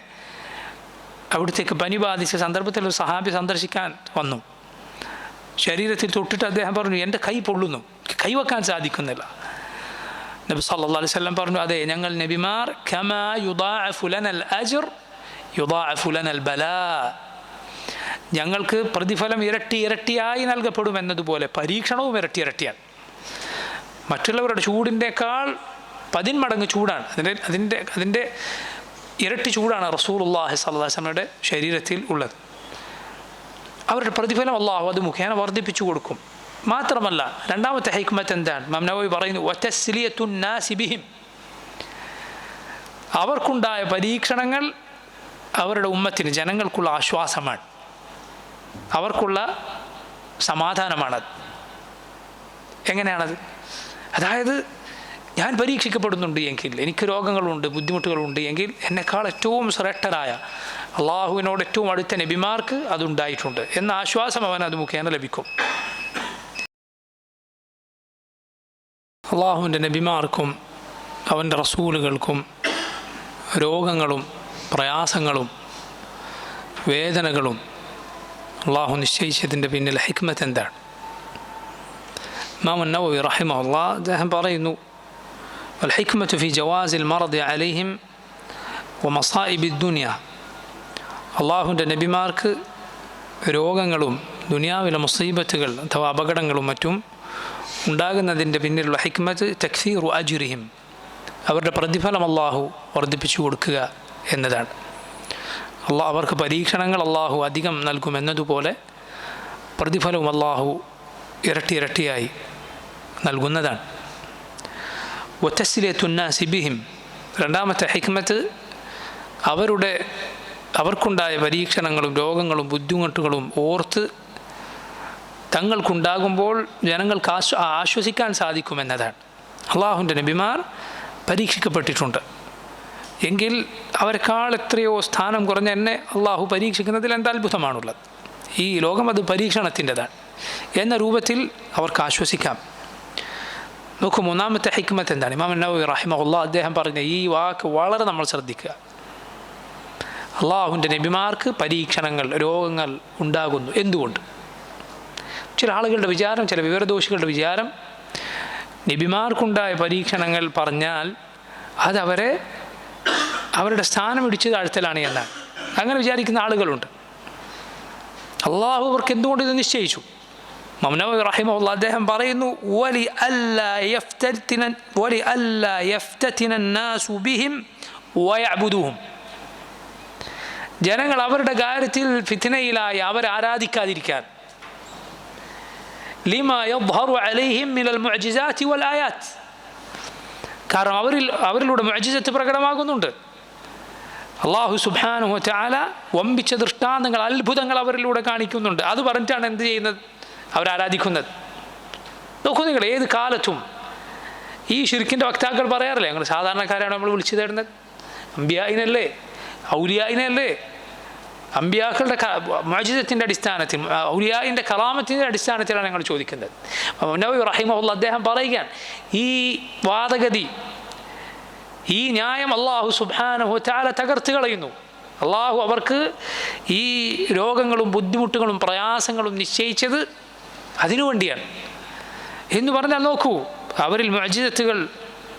S1: അവിടത്തേക്ക് പനി ബാധിച്ച സന്ദർഭത്തിൽ ഒരു സഹാബി സന്ദർശിക്കാൻ വന്നു. ശരീരത്തിൽ തൊട്ടിട്ട് അദ്ദേഹം പറഞ്ഞു, എൻ്റെ കൈ പൊള്ളുന്നു, കൈവെക്കാൻ സാധിക്കുന്നില്ല. നബി സല്ലല്ലാഹു അലൈഹി വസല്ലം പറഞ്ഞു, അതെ, ഞങ്ങൾ നബിമാർ കമാ യുദാഅഫു ലനൽ അജ്ർ യുദാഅഫു ലനൽ ബലാ, ഞങ്ങൾക്ക് പ്രതിഫലം ഇരട്ടി ഇരട്ടിയായി നൽകപ്പെടും എന്നതുപോലെ പരീക്ഷണവും ഇരട്ടി ഇരട്ടിയാണ്. മറ്റുള്ളവരുടെ ചൂടിൻ്റെക്കാൾ 10 മടങ്ങ് ചൂടാണ്, അതിൻ്റെ ഇരട്ടി ചൂടാണ് റസൂലുള്ളാഹി സ്വല്ലല്ലാഹു അലൈഹി വസല്ലമയുടെ ശരീരത്തിൽ ഉള്ളത്. അവരുടെ പ്രതിഫലം അല്ലാഹു അത് മുഖേന വർദ്ധിപ്പിച്ചു കൊടുക്കും. മാത്രമല്ല, രണ്ടാമത്തെ ഹിക്മത്ത് എന്താണ്? ഇമാം നവവി പറയുന്നു, വതസ്ലിയത്തുൻ നാസി ബിഹിം, അവർക്കുണ്ടായ പരീക്ഷണങ്ങൾ അവരുടെ ഉമ്മത്തിന്, ജനങ്ങൾക്കുള്ള ആശ്വാസമാണ്, അവർക്കുള്ള സമാധാനമാണത്. എങ്ങനെയാണത്? അതായത് ഞാൻ പരീക്ഷിക്കപ്പെടുന്നുണ്ട് എങ്കിൽ, എനിക്ക് രോഗങ്ങളുണ്ട്, ബുദ്ധിമുട്ടുകളുണ്ട് എങ്കിൽ, എന്നെക്കാൾ ഏറ്റവും ശ്രേഷ്ഠരായ അള്ളാഹുവിനോട് ഏറ്റവും അടുത്ത നബിമാർക്ക് അതുണ്ടായിട്ടുണ്ട് എന്ന ആശ്വാസം അവൻ അത് മുഖേന ലഭിക്കും. അള്ളാഹുവിൻ്റെ നബിമാർക്കും അവൻ്റെ റസൂലുകൾക്കും രോഗങ്ങളും പ്രയാസങ്ങളും വേദനകളും അള്ളാഹു നിശ്ചയിച്ചതിൻ്റെ പിന്നിൽ ഹിക്മത്ത് എന്താണ്? ഇമാം നവവി റഹിമഹുല്ലാഹ് അദ്ദേഹം പറയുന്നു, വൽ ഹിക്മത്തു ഫി ജവാസിൽ മറദി അലൈഹിം വ മസായിബി ദുനിയ, അള്ളാഹുവിൻ്റെ നബിമാർക്ക് രോഗങ്ങളും ദുനിയാവിലെ മുസീബത്തുകൾ അഥവാ അപകടങ്ങളും മറ്റും ഉണ്ടാകുന്നതിൻ്റെ പിന്നിലുള്ള ഹിക്മത്ത് തക്സീറു അജ്രിഹിം, അവരുടെ പ്രതിഫലം അള്ളാഹു വർദ്ധിപ്പിച്ചു കൊടുക്കുക എന്നതാണ്. അവർക്ക് പരീക്ഷണങ്ങൾ അള്ളാഹു അധികം നൽകുമെന്നതുപോലെ പ്രതിഫലവും അള്ളാഹു ഇരട്ടി ഇരട്ടിയായി നൽകുന്നതാണ്. വതസ്ലിയത്തുൻ നാസി ബിഹിം, രണ്ടാമത്തെ ഹിക്മത്ത് അവർക്കുണ്ടായ പരീക്ഷണങ്ങളും രോഗങ്ങളും ബുദ്ധിമുട്ടുകളും ഓർത്ത് തങ്ങൾക്കുണ്ടാകുമ്പോൾ ജനങ്ങൾക്ക് ആശ്വസിക്കാൻ സാധിക്കുമെന്നതാണ്. അള്ളാഹുവിൻ്റെ നബിമാർ പരീക്ഷിക്കപ്പെട്ടിട്ടുണ്ട് എങ്കിൽ അവരെക്കാൾ എത്രയോ സ്ഥാനം കുറഞ്ഞ എന്നെ അള്ളാഹു പരീക്ഷിക്കുന്നതിൽ എന്ത് അത്ഭുതമാണുള്ളത്. ഈ ലോകം അത് പരീക്ഷണത്തിൻ്റെതാണ് എന്ന രൂപത്തിൽ അവർക്ക് ആശ്വസിക്കാം. നോക്കൂ, മൂന്നാമത്തെ ഹിക്മത്ത് എന്താണ്? ഇമാം നവവി റഹിമഹുല്ലാഹ് അദ്ദേഹം പറഞ്ഞ ഈ വാക്ക് വളരെ നമ്മൾ ശ്രദ്ധിക്കുക. അള്ളാഹുവിൻ്റെ നബിമാർക്ക് പരീക്ഷണങ്ങൾ, രോഗങ്ങൾ ഉണ്ടാകുന്നു. എന്തുകൊണ്ട്? ചില ആളുകളുടെ വിചാരം, ചില വിവരദോഷികളുടെ വിചാരം, നബിമാർക്കുണ്ടായ പരീക്ഷണങ്ങൾ പറഞ്ഞാൽ അതവരെ അവരുടെ സ്ഥാനം ഇടിച്ചു താഴ്ത്തലാണ് എന്നാണ്. അങ്ങനെ വിചാരിക്കുന്ന ആളുകളുണ്ട്. അള്ളാഹു അവർക്ക് എന്തുകൊണ്ട് ഇത് നിശ്ചയിച്ചു? ഇമാം നവവി റഹിമഹുല്ലാഹ് അദ്ദേഹം പറയുന്നു, വലി അല്ലാ യഫ്തതിന നാസു ബിഹിം വയഅ്ബുദൂഹും, ജനങ്ങൾ അവരുടെ കാര്യത്തിൽ ഫിത്നയിലായി അവരെ ആരാധിക്കാതിരിക്കാൻ. ലിമാ യദ്ഹറു അലൈഹിം മിനൽ മുഅ്ജിസാത്തി വൽ ആയാത്ത്, കാരണം അവരിലൂടെ മുഅ്ജിസത്ത് പ്രകടമാകുന്നുണ്ട്. അല്ലാഹു സുബ്ഹാനഹു വ തആല വമ്പിച്ച ദൃഷ്ടാന്തങ്ങൾ, അത്ഭുതങ്ങൾ അവരിലൂടെ കാണിക്കുന്നുണ്ട്. അത് പറഞ്ഞിട്ടാണ് എന്ത് ചെയ്യുന്നത്? അവരാരാധിക്കുന്നത്. നോക്കൂ നിങ്ങൾ, ഏത് കാലത്തും ഈ ശിർക്കിൻ്റെ വക്താക്കൾ പറയാറില്ലേ, ഞങ്ങൾ സാധാരണക്കാരാണ് നമ്മൾ വിളിച്ചു തരുന്നത്, അമ്പിയായിനല്ലേ, ഔലിയായിനല്ലേ. അമ്പിയാക്കളുടെ മുഅ്ജിസത്തിൻ്റെ അടിസ്ഥാനത്തിൽ, ഔലിയായിൻ്റെ കറാമത്തിൻ്റെ അടിസ്ഥാനത്തിലാണ് ഞങ്ങൾ ചോദിക്കുന്നത്. നവവി റഹിമഹുല്ലാഹ് അദ്ദേഹം പറയുകയാണ്, ഈ വാദഗതി, ഈ ന്യായം അല്ലാഹു സുബ്ഹാനഹു വ തആല തകർത്ത് കളയുന്നു. അള്ളാഹു അവർക്ക് ഈ രോഗങ്ങളും ബുദ്ധിമുട്ടുകളും പ്രയാസങ്ങളും നിശ്ചയിച്ചത് അതിനുവേണ്ടിയാണ് എന്ന് പറഞ്ഞാൽ, നോക്കൂ, അവരിൽ മുഅ്ജിസത്തുകൾ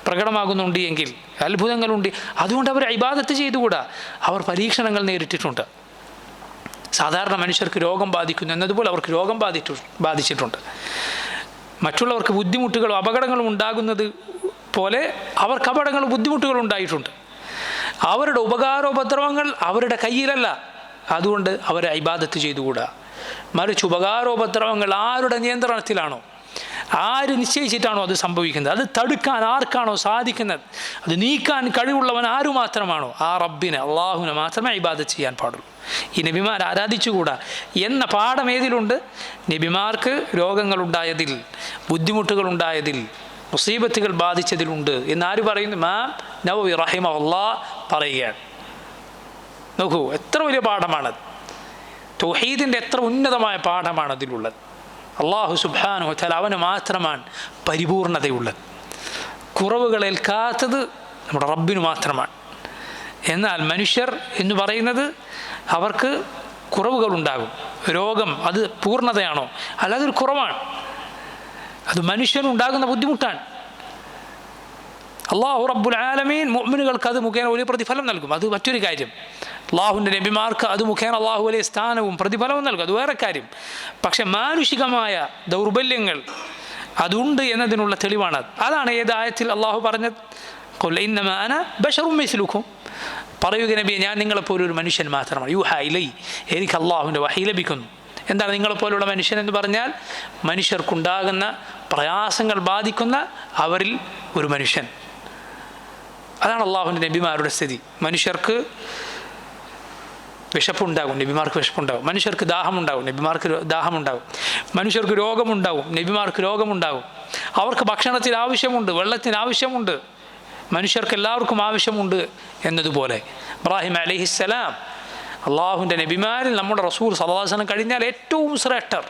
S1: പ്രകടമാകുന്നുണ്ട് എങ്കിൽ, അത്ഭുതങ്ങളുണ്ട്, അതുകൊണ്ട് അവർ ഇബാദത്ത് ചെയ്തുകൂടാ. അവർ പരീക്ഷണങ്ങൾ നേരിട്ടിട്ടുണ്ട്. സാധാരണ മനുഷ്യർക്ക് രോഗം ബാധിക്കുന്നു എന്നതുപോലെ അവർക്ക് രോഗം ബാധിച്ചിട്ടുണ്ട്. മറ്റുള്ളവർക്ക് ബുദ്ധിമുട്ടുകളും അപകടങ്ങളും ഉണ്ടാകുന്നത് പോലെ അവർക്ക് അപകടങ്ങളും ബുദ്ധിമുട്ടുകളും ഉണ്ടായിട്ടുണ്ട്. അവരുടെ ഉപകാരോപദ്രവങ്ങൾ അവരുടെ കയ്യിലല്ല, അതുകൊണ്ട് അവരെ ഇബാദത്ത് ചെയ്തുകൂടാ. മറിച്ച് ഉപകാരോപദ്രവങ്ങൾ ആരുടെ നിയന്ത്രണത്തിലാണോ, ആര് നിശ്ചയിച്ചിട്ടാണോ അത് സംഭവിക്കുന്നത്, അത് തടുക്കാൻ ആർക്കാണോ സാധിക്കുന്നത്, അത് നീക്കാൻ കഴിവുള്ളവൻ ആരു മാത്രമാണോ ആ റബ്ബിനെ, അള്ളാഹുവിനെ മാത്രമേ ഇബാദത്ത് ചെയ്യാൻ പാടുള്ളൂ. ഈ നബിമാർ ആരാധിച്ചുകൂടാ എന്ന പാഠം ഏതിലുണ്ട്? നബിമാർക്ക് രോഗങ്ങളുണ്ടായതിൽ, ബുദ്ധിമുട്ടുകളുണ്ടായതിൽ, മുസീബത്തുകൾ ബാധിച്ചതിലുണ്ട് എന്നാര് പറയുന്നു? ഇമാം നവവി റഹിമഹുല്ലാഹ് പറയുകയാണ്. നോക്കൂ, എത്ര വലിയ പാഠമാണത്. തൗഹീദിൻ്റെ എത്ര ഉന്നതമായ പാഠമാണ് അതിലുള്ളത്. അള്ളാഹു സുബ്ഹാനഹു വ തആല അവന് മാത്രമാണ് പരിപൂർണതയുള്ളത്. കുറവുകളേൽക്കാത്തത് നമ്മുടെ റബ്ബിന് മാത്രമാണ്. എന്നാൽ മനുഷ്യർ എന്ന് പറയുന്നത് അവർക്ക് കുറവുകളുണ്ടാകും. രോഗം അത് പൂർണ്ണതയാണോ? അല്ല, അതൊരു കുറവാണ്. അത് മനുഷ്യനുണ്ടാകുന്ന ബുദ്ധിമുട്ടാണ്. അള്ളാഹു റബ്ബുൽ ആലമീൻ മുഅ്മിനുകൾക്ക് അത് മുഖേന വലിയ പ്രതിഫലം നൽകും. അത് മറ്റൊരു കാര്യം. അള്ളാഹുവിൻ്റെ നബിമാർക്ക് അത് മുഖേന അള്ളാഹു വലിയ സ്ഥാനവും പ്രതിഫലവും നൽകും. അത് വേറെ കാര്യം. പക്ഷെ മാനുഷികമായ ദൗർബല്യങ്ങൾ അതുണ്ട് എന്നതിനുള്ള തെളിവാണ്. അതാണ് ഏത് ആയത്തിൽ അള്ളാഹു പറഞ്ഞത്? ഖുൽ ഇന്നമാ അന ബശറും മിസ്ലുക്കും. പറയുക നബിയെ, ഞാൻ നിങ്ങളെപ്പോലെ ഒരു മനുഷ്യൻ മാത്രമാണ്. യൂഹാ ഇലൈ, എനിക്ക് അള്ളാഹുവിൻ്റെ വഹി ലഭിക്കുന്നു. എന്താണ് നിങ്ങളെപ്പോലുള്ള മനുഷ്യൻ എന്ന് പറഞ്ഞാൽ? മനുഷ്യർക്കുണ്ടാകുന്ന പ്രയാസങ്ങൾ ബാധിക്കുന്ന അവരിൽ ഒരു മനുഷ്യൻ. അതാണ് അള്ളാഹുവിൻ്റെ നബിമാരുടെ സ്ഥിതി. മനുഷ്യർക്ക് വിശപ്പുണ്ടാകും, നബിമാർക്ക് വിശപ്പുണ്ടാകും. മനുഷ്യർക്ക് ദാഹമുണ്ടാകും, നബിമാർക്ക് ദാഹമുണ്ടാകും. മനുഷ്യർക്ക് രോഗമുണ്ടാകും, നബിമാർക്ക് രോഗമുണ്ടാകും. അവർക്ക് ഭക്ഷണത്തിന് ആവശ്യമുണ്ട്, വെള്ളത്തിന് ആവശ്യമുണ്ട്, മനുഷ്യർക്ക് എല്ലാവർക്കും ആവശ്യമുണ്ട് എന്നതുപോലെ ഇബ്രാഹിം അലൈഹിസ്സലാം അള്ളാഹുവിൻ്റെ നബിമാരിൽ നമ്മുടെ റസൂൽ സല്ലല്ലാഹു അലൈഹി വസല്ലം കഴിഞ്ഞാൽ ഏറ്റവും ശ്രേഷ്ഠർ.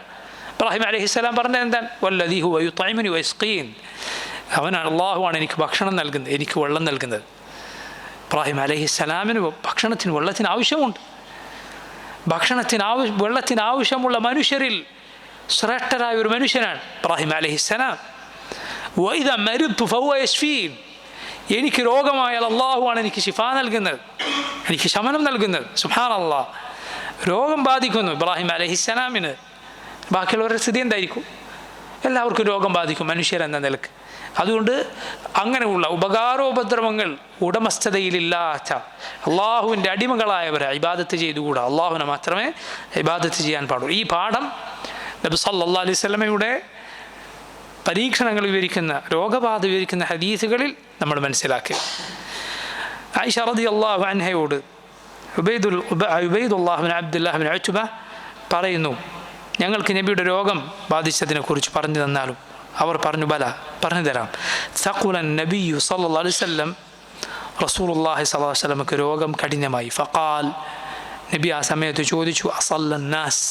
S1: ഇബ്രാഹിം അലൈഹിസ്സലാം പറഞ്ഞത് എന്താണ്? വല്ലദീ ഹുവ യുത്ഇമുനി വയസ്ഖീൻ. അവനാണ്, അള്ളാഹുവാണ് എനിക്ക് ഭക്ഷണം നൽകുന്നത്, എനിക്ക് വെള്ളം നൽകുന്നത്. ഇബ്രാഹിം അലൈഹിസ്സലാമിന് ഭക്ഷണത്തിന് വെള്ളത്തിന് ആവശ്യമുണ്ട്. വെള്ളത്തിന് ആവശ്യമുള്ള മനുഷ്യരിൽ ശ്രേഷ്ഠരായ ഒരു മനുഷ്യനാണ് ഇബ്രാഹിം അലൈഹിസ്സലാം. വഇദാ മരിദ്തു ഫഹുവ യശ്ഫീൻ. എനിക്ക് രോഗമായാൽ അള്ളാഹുവാണ് എനിക്ക് ശിഫ നൽകുന്നത്, എനിക്ക് ശമനം നൽകുന്നത്. സുബ്ഹാനല്ലാഹ്. രോഗം ബാധിക്കുന്നു ഇബ്രാഹിം അലൈഹിസ്സലാമിന്, ബാക്കിയുള്ളവരുടെ സ്ഥിതി എന്തായിരിക്കും? എല്ലാവർക്കും രോഗം ബാധിക്കും മനുഷ്യരെന്ന നിലക്ക്. അതുകൊണ്ട് അങ്ങനെയുള്ള ഉപകാരോപദ്രവങ്ങൾ ഉടമസ്ഥതയിലില്ലാത്ത അള്ളാഹുവിൻ്റെ അടിമകളായവരെ ഇബാദത്ത് ചെയ്തുകൂടാ. അള്ളാഹുവിനെ മാത്രമേ ഇബാദത്ത് ചെയ്യാൻ പാടുള്ളൂ. ഈ പാഠം നബി സല്ലല്ലാഹു അലൈഹി വസല്ലമയുടെ പരീക്ഷണങ്ങൾ വിവരിക്കുന്ന, രോഗബാധ വിവരിക്കുന്ന ഹദീസുകളിൽ നമ്മൾ മനസ്സിലാക്കി. ആയിഷ റളിയല്ലാഹു അൻഹയോട് Ubaidullah bin Abdullah bin Utba പറയുന്നു, ഞങ്ങൾക്ക് നബിയുടെ രോഗം ബാധിച്ചതിനെക്കുറിച്ച് പറഞ്ഞു തന്നാലും. അവർ പറഞ്ഞു, ബല, പറഞ്ഞു തരാം. സഖുലൻ നബിയു സല്ലല്ലാഹു അലൈഹി വസല്ലം, റസൂലുള്ളാഹി സ്വല്ലല്ലാഹു അലൈഹി വസല്ലമക്ക് രോഗം കഠിനമായി. ഫഖാൽ, നബി ആ സമയത്ത് ചോദിച്ചു, അസല്ലൻ നാസ്,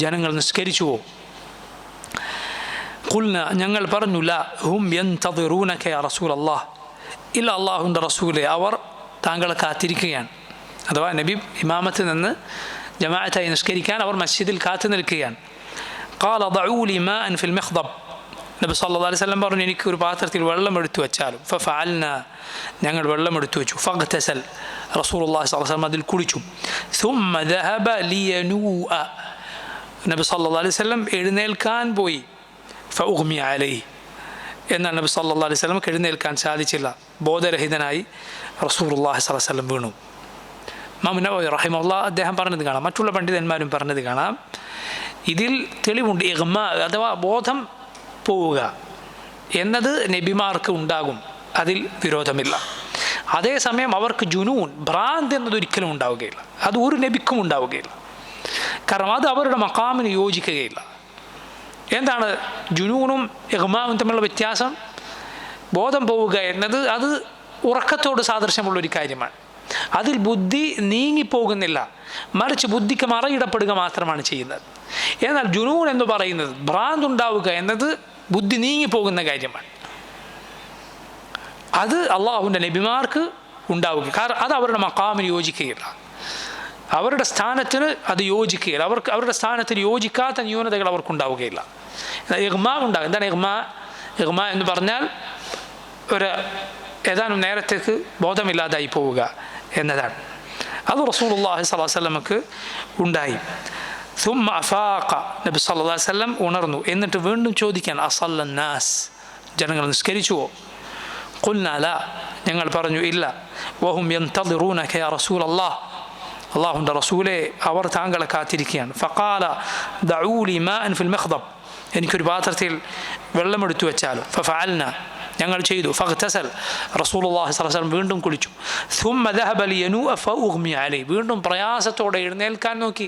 S1: ജനങ്ങൾ നിസ്കരിച്ചുവോ? ഖുൽന, ഞങ്ങൾ പറഞ്ഞു, ല ഹും യന്തദിറൂനക യാ റസൂലല്ലാഹ്, ഇല്ല അള്ളാഹുവിൻ്റെ റസൂലെ, അവർ താങ്കളെ കാത്തിരിക്കുകയാണ്. അഥവാ നബി ഇമാമത്ത് നിന്ന് ജമാഅത്തായി നിസ്കരിക്കാൻ അവർ മസ്ജിദിൽ കാത്തു നിൽക്കുകയാണ്. ഖാല ദഊ ലി മാഅൻ ഫിൽ മിഖ്ദബ്, നബി സല്ലല്ലാഹു അലൈഹി വസല്ലം പറഞ്ഞു, എനിക്ക് ഒരു പാത്രത്തിൽ വെള്ളം എടുത്തു വെച്ചാലും. ഫഫഅൽന, ഞങ്ങൾ വെള്ളം എടുത്തു വെച്ചു. ഫഗ്തസൽ, റസൂലുള്ളാഹി സ്വല്ലല്ലാഹു അലൈഹി വസല്ലം അതിൽ കുളിച്ചു. സുമ്മ ദഹബ ലിയനൂഅ, നബി സല്ലല്ലാഹു അലൈഹി വസല്ലം എഴുന്നേൽക്കാൻ പോയി. ഫഉഗ്മി അലൈഹി, എന്നാൽ നബി സല്ലല്ലാഹു അലൈഹി വസല്ലം എഴുന്നേൽക്കാൻ സാധിച്ചില്ല. ബോധരഹിതനായി റസൂലുള്ളാഹി സ്വല്ലല്ലാഹു അലൈഹി വസല്ലം വീണു. ഇമാം നവവി റഹിമഹുല്ലാഹ് അദ്ദേഹം പറഞ്ഞത് കാണാം, മറ്റുള്ള പണ്ഡിതന്മാരും പറഞ്ഞത് കാണാം. ഇതിൽ തെളിവുണ്ട്. ഇഗ്മാ അഥവാ ബോധം പോവുക എന്നത് നബിമാർക്ക് ഉണ്ടാകും, അതിൽ വിരോധമില്ല. അതേസമയം അവർക്ക് ജുനൂൻ, ഭ്രാന്ത് എന്നതൊരിക്കലും ഉണ്ടാവുകയില്ല. അത് ഒരു നബിക്കും ഉണ്ടാവുകയില്ല. കാരണം അത് അവരുടെ മഖാമിന് യോജിക്കുകയില്ല. എന്താണ് ജുനൂനും ഇഗ്മാവും തമ്മിലുള്ള വ്യത്യാസം? ബോധം പോവുക എന്നത് അത് ഉറക്കത്തോട് സാദൃശ്യമുള്ളൊരു കാര്യമാണ്. അതിൽ ബുദ്ധി നീങ്ങിപ്പോകുന്നില്ല, മറിച്ച് ബുദ്ധിക്ക് മറയിടപ്പെടുക മാത്രമാണ് ചെയ്യുന്നത്. എന്നാൽ ജുനൂൻ എന്ന് പറയുന്നത്, ഭ്രാന്ത് ഉണ്ടാവുക എന്നത് ബുദ്ധി നീങ്ങിപ്പോകുന്ന കാര്യമാണ്. അത് അള്ളാഹുവിൻ്റെ നബിമാർക്ക് ഉണ്ടാവുക, കാരണം അത് അവരുടെ മഖാമിന് യോജിക്കുകയില്ല, അവരുടെ സ്ഥാനത്തിന് അത് യോജിക്കുകയില്ല. അവരുടെ സ്ഥാനത്തിന് യോജിക്കാത്ത ന്യൂനതകൾ അവർക്കുണ്ടാവുകയില്ല. ഇഗ്മാ ഉണ്ടാകും. എന്താണ് ഇഗ്മാ? ഇഗ്മാ എന്ന് പറഞ്ഞാൽ ഏതാനും നേരത്തേക്ക് ബോധമില്ലാതായി പോവുക എന്നതാണ്. അത് റസൂലുള്ളാഹി സ്വല്ലല്ലാഹു അലൈഹി വസല്ലമക്ക് ഉണ്ടായി. സുമ്മ അഫാഖ, നബി സല്ലല്ലാഹു അലൈഹി വസല്ലം ഉണർന്നു. എന്നിട്ട് വീണ്ടും ചോദിക്കാൻ, അസല്ലൻ നാസ്, ജനങ്ങൾ നിസ്കരിച്ചുവോ? ഖുൽനാ ലാ, ഞങ്ങൾ പറഞ്ഞു ഇല്ല. വഹും യന്തദിറൂനക യാ റസൂലല്ലാഹ്, അള്ളാഹുവിൻ്റെ റസൂലെ അവർ താങ്കളെ കാത്തിരിക്കുകയാണ്. ഫഖാല ദഊ ലി മാഅൻ ഫിൽ മഖ്ദബ്, എനിക്കൊരു പാത്രത്തിൽ വെള്ളമെടുത്തു വെച്ചാലോ. ഫഫഅൽന, ഞങ്ങൾ ചെയ്തു. ഫഗ്തസൽ, റസൂലുള്ളാഹി സ്വല്ലല്ലാഹു അലൈഹി വസല്ലം വീണ്ടും കുളിച്ചു. സുമ്മ ദഹബ ലിയനൂഅ ഫഉഗ്മി അലൈഹി, വീണ്ടും പ്രയാസത്തോടെ എഴുന്നേൽക്കാൻ നോക്കി.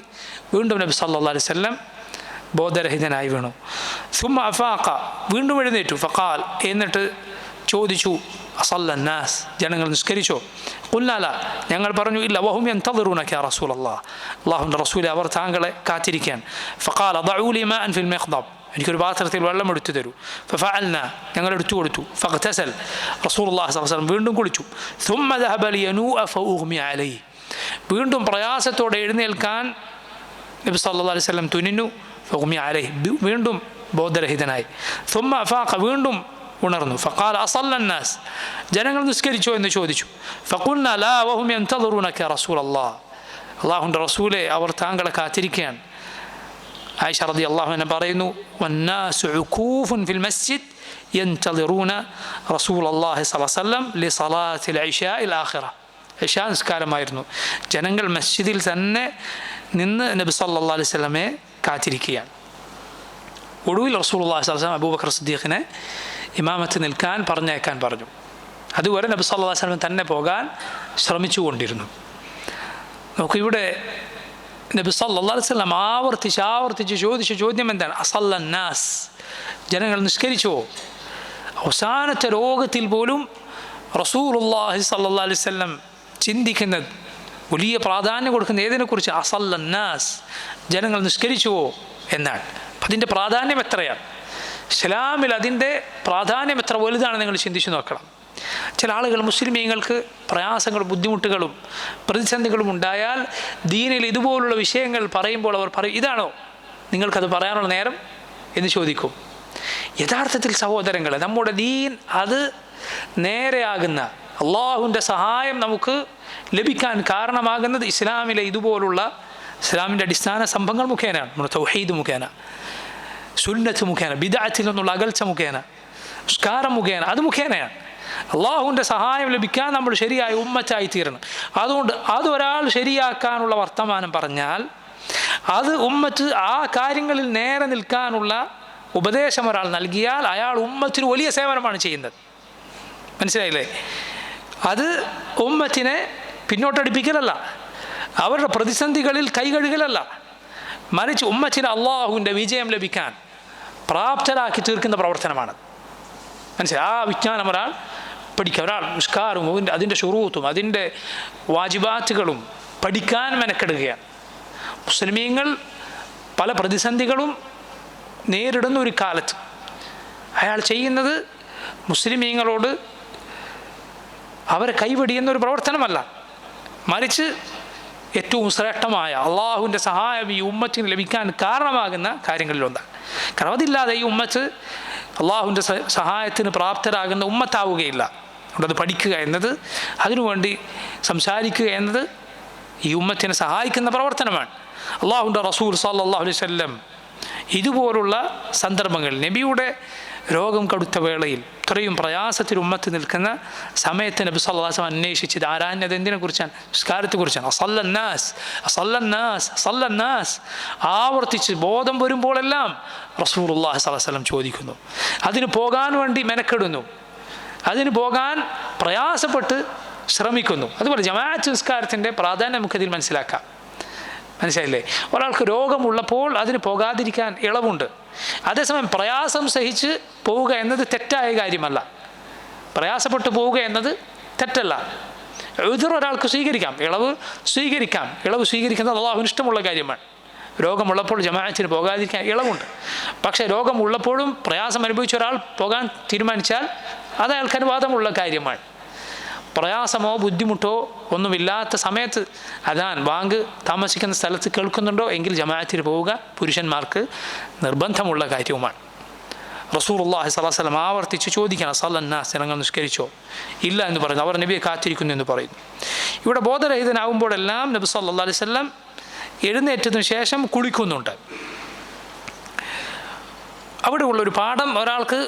S1: വീണ്ടും നബി സല്ലല്ലാഹു അലൈഹി വസല്ലം ബോധരഹിതനായി വീണു. സുമ്മ അഫാഖ, വീണ്ടും എഴുന്നേറ്റു. ഫഖാൽ, എന്നിട്ട് ചോദിച്ചു, അസല്ലന്നാസ്, ജനങ്ങൾ നിസ്കരിച്ചോ? ഖുൽനാ ലാ, ഞങ്ങൾ പറഞ്ഞു ഇല്ല. വഹും യൻതദിറൂനക യാ റസൂലല്ലാഹ്, അല്ലാഹുവിൻ്റെ റസൂലെ അവർ താങ്കളെ കാത്തിരിക്കാൻ. ഫഖാല ദഊ ലി മാഅൻ ഫിൽ മഖ്ദബ്, എനിക്കൊരു പാത്രത്തിൽ വെള്ളം എടുത്തു തരൂ. ഫഫഅൽന, ഞങ്ങൾ എടുത്തു കൊടുത്തു. ഫഗ്തസൽ, റസൂലുള്ളാഹി സ്വല്ലല്ലാഹു അലൈഹി വസല്ലം വീണ്ടും കുളിച്ചു. സുമ്മ ദഹബ ലിയനൂഅ ഫഉഗ്മി അലൈഹി, വീണ്ടും പ്രയാസത്തോടെ എഴുന്നേൽക്കാൻ നബി സല്ലല്ലാഹു അലൈഹി വസല്ലം തുനിഞ്ഞു. ഫഉഗ്മി അലൈഹി, വീണ്ടും ബോധരഹിതനായി. സുമ്മ അഫാഖ, വീണ്ടും ഉണർന്നു. ഫഖാല അസല്ലന്നാസ്, ജനങ്ങൾ നിസ്കരിച്ചോ എന്ന് ചോദിച്ചു. ഫഖുൽനാ ലാ വഹും യൻതദിറൂനക യാ റസൂലല്ലാഹ്, അല്ലാഹുവിൻ്റെ റസൂലെ അവർ താങ്കളെ കാത്തിരിക്കുകയാണ്. ആയിഷ റളിയല്ലാഹു അൻഹ പറയുന്നു, വന്നാസു ഉഖൂഫുൻ ഫിൽ മസ്ജിദ് യൻതദിറൂന റസൂലല്ലാഹി സ്വല്ലല്ലാഹു അലൈഹി വസല്ലം ലിസലാത്തിൽ ഇശാഇൽ ആഖിറ, ഇശാ നിസ്കാരമായിരുന്നു. ജനങ്ങൾ മസ്ജിദിൽ തന്നെ നിന്ന് നബി സല്ലല്ലാഹു അലൈഹി വസല്ലമയെ കാത്തിരിക്കുകയാണ്. ഒടുവിൽ റസൂലുള്ളാഹി സ്വല്ലല്ലാഹു അലൈഹി വസല്ലം അബൂബക്കർ സിദ്ദീഖിനെ ഇമാമത്ത് നിൽക്കാൻ പറഞ്ഞേക്കാൻ പറഞ്ഞു. അതുവരെ നബി സല്ലല്ലാഹു അലൈഹി വസല്ലം തന്നെ പോകാൻ ശ്രമിച്ചു കൊണ്ടിരുന്നു. നമുക്കിവിടെ നബി സല്ലല്ലാഹു അലൈഹി വസല്ലം ആവർത്തിച്ച് ചോദിച്ച ചോദ്യം എന്താണ്? അസല്ലന്നാസ്, ജനങ്ങൾ നിസ്കരിച്ചോ? അവസാനത്തെ രോഗത്തിൽ പോലും റസൂലുള്ളാഹി സല്ലല്ലാഹു അലൈഹി വസല്ലം ചിന്തിക്കുന്നത്, വലിയ പ്രാധാന്യം കൊടുക്കുന്ന ഏതിനെക്കുറിച്ച്? അസല്ലന്നാസ്, ജനങ്ങൾ നിസ്കരിച്ചുവോ എന്നാണ്. അപ്പം അതിൻ്റെ പ്രാധാന്യം എത്രയാണ്? ഇസ്ലാമിൽ അതിൻ്റെ പ്രാധാന്യം എത്ര വലുതാണ് നിങ്ങൾ ചിന്തിച്ചു നോക്കണം. ചില ആളുകൾ മുസ്ലിമീങ്ങൾക്ക് പ്രയാസങ്ങളും ബുദ്ധിമുട്ടുകളും പ്രതിസന്ധികളും ഉണ്ടായാൽ ദീനിൽ ഇതുപോലുള്ള വിഷയങ്ങൾ പറയുമ്പോൾ അവർ പറയും, ഇതാണോ നിങ്ങൾക്കത് പറയാനുള്ള നേരം എന്ന് ചോദിക്കും. യഥാർത്ഥത്തിൽ സഹോദരങ്ങളെ, നമ്മുടെ ദീൻ അത് നേരെയാകുന്ന അള്ളാഹുവിൻ്റെ സഹായം നമുക്ക് ലഭിക്കാൻ കാരണമാകുന്നത് ഇസ്ലാമിലെ ഇതുപോലുള്ള ഇസ്ലാമിൻ്റെ അടിസ്ഥാന സംഭവങ്ങൾ മുഖേനയാണ്. നമ്മുടെ തൗഹീദ് മുഖേന, സുന്നത്ത് മുഖേന, ബിദ്അത്തിൽ നിന്നുള്ള അകൽച്ച മുഖേന, നിസ്കാരം മുഖേന, അത് മുഖേനയാണ്. അള്ളാഹുവിൻ്റെ സഹായം ലഭിക്കാൻ നമ്മൾ ശരിയായ ഉമ്മത്തായി തീരണം. അതുകൊണ്ട് അതൊരാൾ ശരിയാക്കാനുള്ള വർത്തമാനം പറഞ്ഞാൽ, അത് ഉമ്മത്ത് ആ കാര്യങ്ങളിൽ നേരെ നിൽക്കാനുള്ള ഉപദേശം ഒരാൾ നൽകിയാൽ അയാൾ ഉമ്മത്തിന് വലിയ സേവനമാണ് ചെയ്യുന്നത്. മനസ്സിലായില്ലേ? അത് ഉമ്മത്തിനെ പിന്നോട്ടടിപ്പിക്കലല്ല, അവരുടെ പ്രതിസന്ധികളിൽ കൈകഴുകലല്ല, മറിച്ച് ഉമ്മത്തിന് അള്ളാഹുവിൻ്റെ വിജയം ലഭിക്കാൻ പ്രാപ്തരാക്കി തീർക്കുന്ന പ്രവർത്തനമാണ്. മനസ്സിലായി? ആ വിജ്ഞാനം ഒരാൾ പഠിക്കുക, ഒരാൾ നിസ്കാരവും അതിൻ്റെ ശുറൂത്തും അതിൻ്റെ വാജിബാത്തുകളും പഠിക്കാൻ മെനക്കെടുകയാണ്. മുസ്ലിമീങ്ങൾ പല പ്രതിസന്ധികളും നേരിടുന്ന ഒരു കാലത്ത് അയാൾ ചെയ്യുന്നത് മുസ്ലിമീങ്ങളോട് അവരെ കൈവെടിയുന്ന ഒരു പ്രവർത്തനമല്ല, മറിച്ച് ഏറ്റവും ശ്രേഷ്ഠമായ അള്ളാഹുവിൻ്റെ സഹായം ഈ ഉമ്മത്തിന് ലഭിക്കാൻ കാരണമാകുന്ന കാര്യങ്ങളിലൊന്നാണ്. കാരണം അതില്ലാതെ ഈ ഉമ്മത്ത് അള്ളാഹുവിൻ്റെ സഹായത്തിന് പ്രാപ്തരാകുന്ന ഉമ്മത്താവുകയില്ല. അതുകൊണ്ട് അത് പഠിക്കുക എന്നത്, അതിനുവേണ്ടി സംസാരിക്കുക എന്നത് ഈ ഉമ്മത്തിനെ സഹായിക്കുന്ന പ്രവർത്തനമാണ്. അള്ളാഹുവിൻ്റെ റസൂൽ സല്ലല്ലാഹു അലൈഹി വസല്ലം ഇതുപോലുള്ള സന്ദർഭങ്ങളിൽ നബിയുടെ രോഗം കടുത്ത വേളയിൽ ഇത്രയും പ്രയാസത്തിൽ ഉമ്മത്ത് നിൽക്കുന്ന സമയത്ത് നബി സല്ലല്ലാഹു അലൈഹി വസല്ലം അന്വേഷിച്ചത് ആരാഞ്ഞത് എന്തിനെക്കുറിച്ചാണ്? നിസ്കാരത്തെക്കുറിച്ചാണ്. അസല്ലന്നാസ് അസല്ലന്നാസ് അസല്ലന്നാസ് ആവർത്തിച്ച് ബോധം വരുമ്പോഴെല്ലാം റസൂലുള്ളാഹി സ്വല്ലല്ലാഹു അലൈഹി വസല്ലം ചോദിക്കുന്നു. അതിന് പോകാൻ വേണ്ടി മെനക്കെടുന്നു, അതിന് പോകാൻ പ്രയാസപ്പെട്ട് ശ്രമിക്കുന്നു. അതുപോലെ ജമാഅത്ത് നിസ്കാരത്തിൻ്റെ പ്രാധാന്യം നമുക്കതിൽ മനസ്സിലാക്കാം. മനസ്സിലായില്ലേ? ഒരാൾക്ക് രോഗമുള്ളപ്പോൾ അതിന് പോകാതിരിക്കാൻ ഇളവുണ്ട്. അതേസമയം പ്രയാസം സഹിച്ച് പോവുക എന്നത് തെറ്റായ കാര്യമല്ല. പ്രയാസപ്പെട്ട് പോവുക എന്നത് തെറ്റല്ല. ഉദ്ർ ഒരാൾക്ക് സ്വീകരിക്കാം, ഇളവ് സ്വീകരിക്കാം. ഇളവ് സ്വീകരിക്കുന്നത് അള്ളാഹുവിന് ഇഷ്ടമുള്ള കാര്യമാണ്. രോഗമുള്ളപ്പോൾ ജമാഅത്തിന് പോകാതിരിക്കാൻ ഇളവുണ്ട്. പക്ഷേ രോഗമുള്ളപ്പോഴും പ്രയാസം അനുഭവിച്ച ഒരാൾ പോകാൻ തീരുമാനിച്ചാൽ അത് അയാൾക്ക് അനുവാദമുള്ള കാര്യമാണ്. പ്രയാസമോ ബുദ്ധിമുട്ടോ ഒന്നുമില്ലാത്ത സമയത്ത് അതാൻ ബാങ്ക് താമസിക്കുന്ന സ്ഥലത്ത് കേൾക്കുന്നുണ്ടോ എങ്കിൽ ജമാഅത്തിന് പോവുക പുരുഷന്മാർക്ക് നിർബന്ധമുള്ള കാര്യവുമാണ്. റസൂലുള്ളാഹി സ്വല്ലല്ലാഹു അലൈഹി വസല്ലം ആവർത്തിച്ച് ചോദിക്കണം, സല്ലന്നാസ്, ജനങ്ങൾ നിസ്കരിച്ചോ? ഇല്ല എന്ന് പറയുന്നു. അവർ നബിയെ കാത്തിരിക്കുന്നു എന്ന് പറയുന്നു. ഇവിടെ ബോധരഹിതനാകുമ്പോഴെല്ലാം നബി സല്ലല്ലാഹു അലൈഹി വസല്ലം എഴുന്നേറ്റതിന് ശേഷം കുളിക്കുന്നുണ്ട്. അവിടെ ഉള്ളൊരു പാഠം, ഒരാൾക്ക്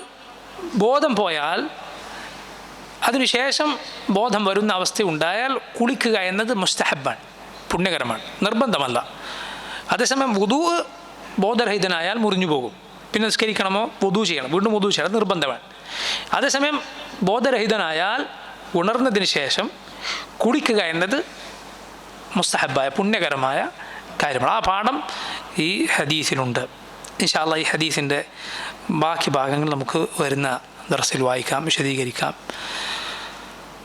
S1: ബോധം പോയാൽ അതിനുശേഷം ബോധം വരുന്ന അവസ്ഥ ഉണ്ടായാൽ കുളിക്കുക എന്നത് മുസ്തഹബാണ്, പുണ്യകരമാണ്, നിർബന്ധമല്ല. അതേസമയം വുദൂ ബോധരഹിതനായാൽ മുറിഞ്ഞു പോകും. പിന്നെ നിസ്കരിക്കണമോ വുദൂ ചെയ്യണം, വീണ്ടും വുദൂ ചെയ്യണം, നിർബന്ധമാണ്. അതേസമയം ബോധരഹിതനായാൽ ഉണർന്നതിന് ശേഷം കുടിക്കുക എന്നത് മുസ്തഹബായ പുണ്യകരമായ കാര്യമാണ്. ആ പാഠം ഈ ഹദീസിലുണ്ട്. ഇൻഷാ അല്ലാഹ് ഈ ഹദീസിൻ്റെ ബാക്കി ഭാഗങ്ങൾ നമുക്ക് വരുന്ന ദർസിൽ വായിക്കാം, വിശദീകരിക്കാം.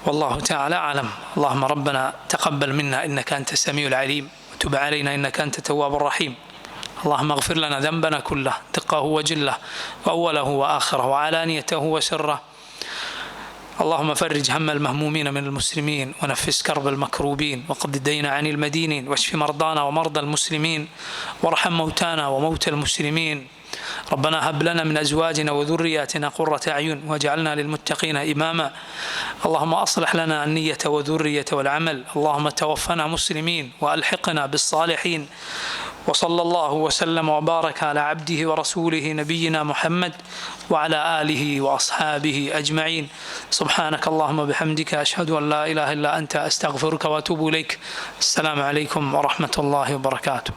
S1: والله تعالى أعلم. اللهم ربنا تقبل منا إنك أنت السميع العليم وتب علينا إنك أنت التواب الرحيم. اللهم اغفر لنا ذنبنا كله دقه وجله وأوله وآخره وعلانيته وسره. اللهم فرج هم المهمومين من المسلمين ونفس كرب المكروبين وقض الدين عن المدينين واشف مرضانا ومرضى المسلمين وارحم موتانا وموتى المسلمين. ربنا هب لنا من أزواجنا وذرياتنا قرة أعين واجعلنا للمتقين إماما. اللهم أصلح لنا النية والذرية والعمل. اللهم توفنا مسلمين وألحقنا بالصالحين. وصلى الله وسلم وبارك على عبده ورسوله نبينا محمد وعلى آله وأصحابه أجمعين. سبحانك اللهم وبحمدك أشهد أن لا إله إلا أنت أستغفرك وأتوب إليك. السلام عليكم ورحمة الله وبركاته.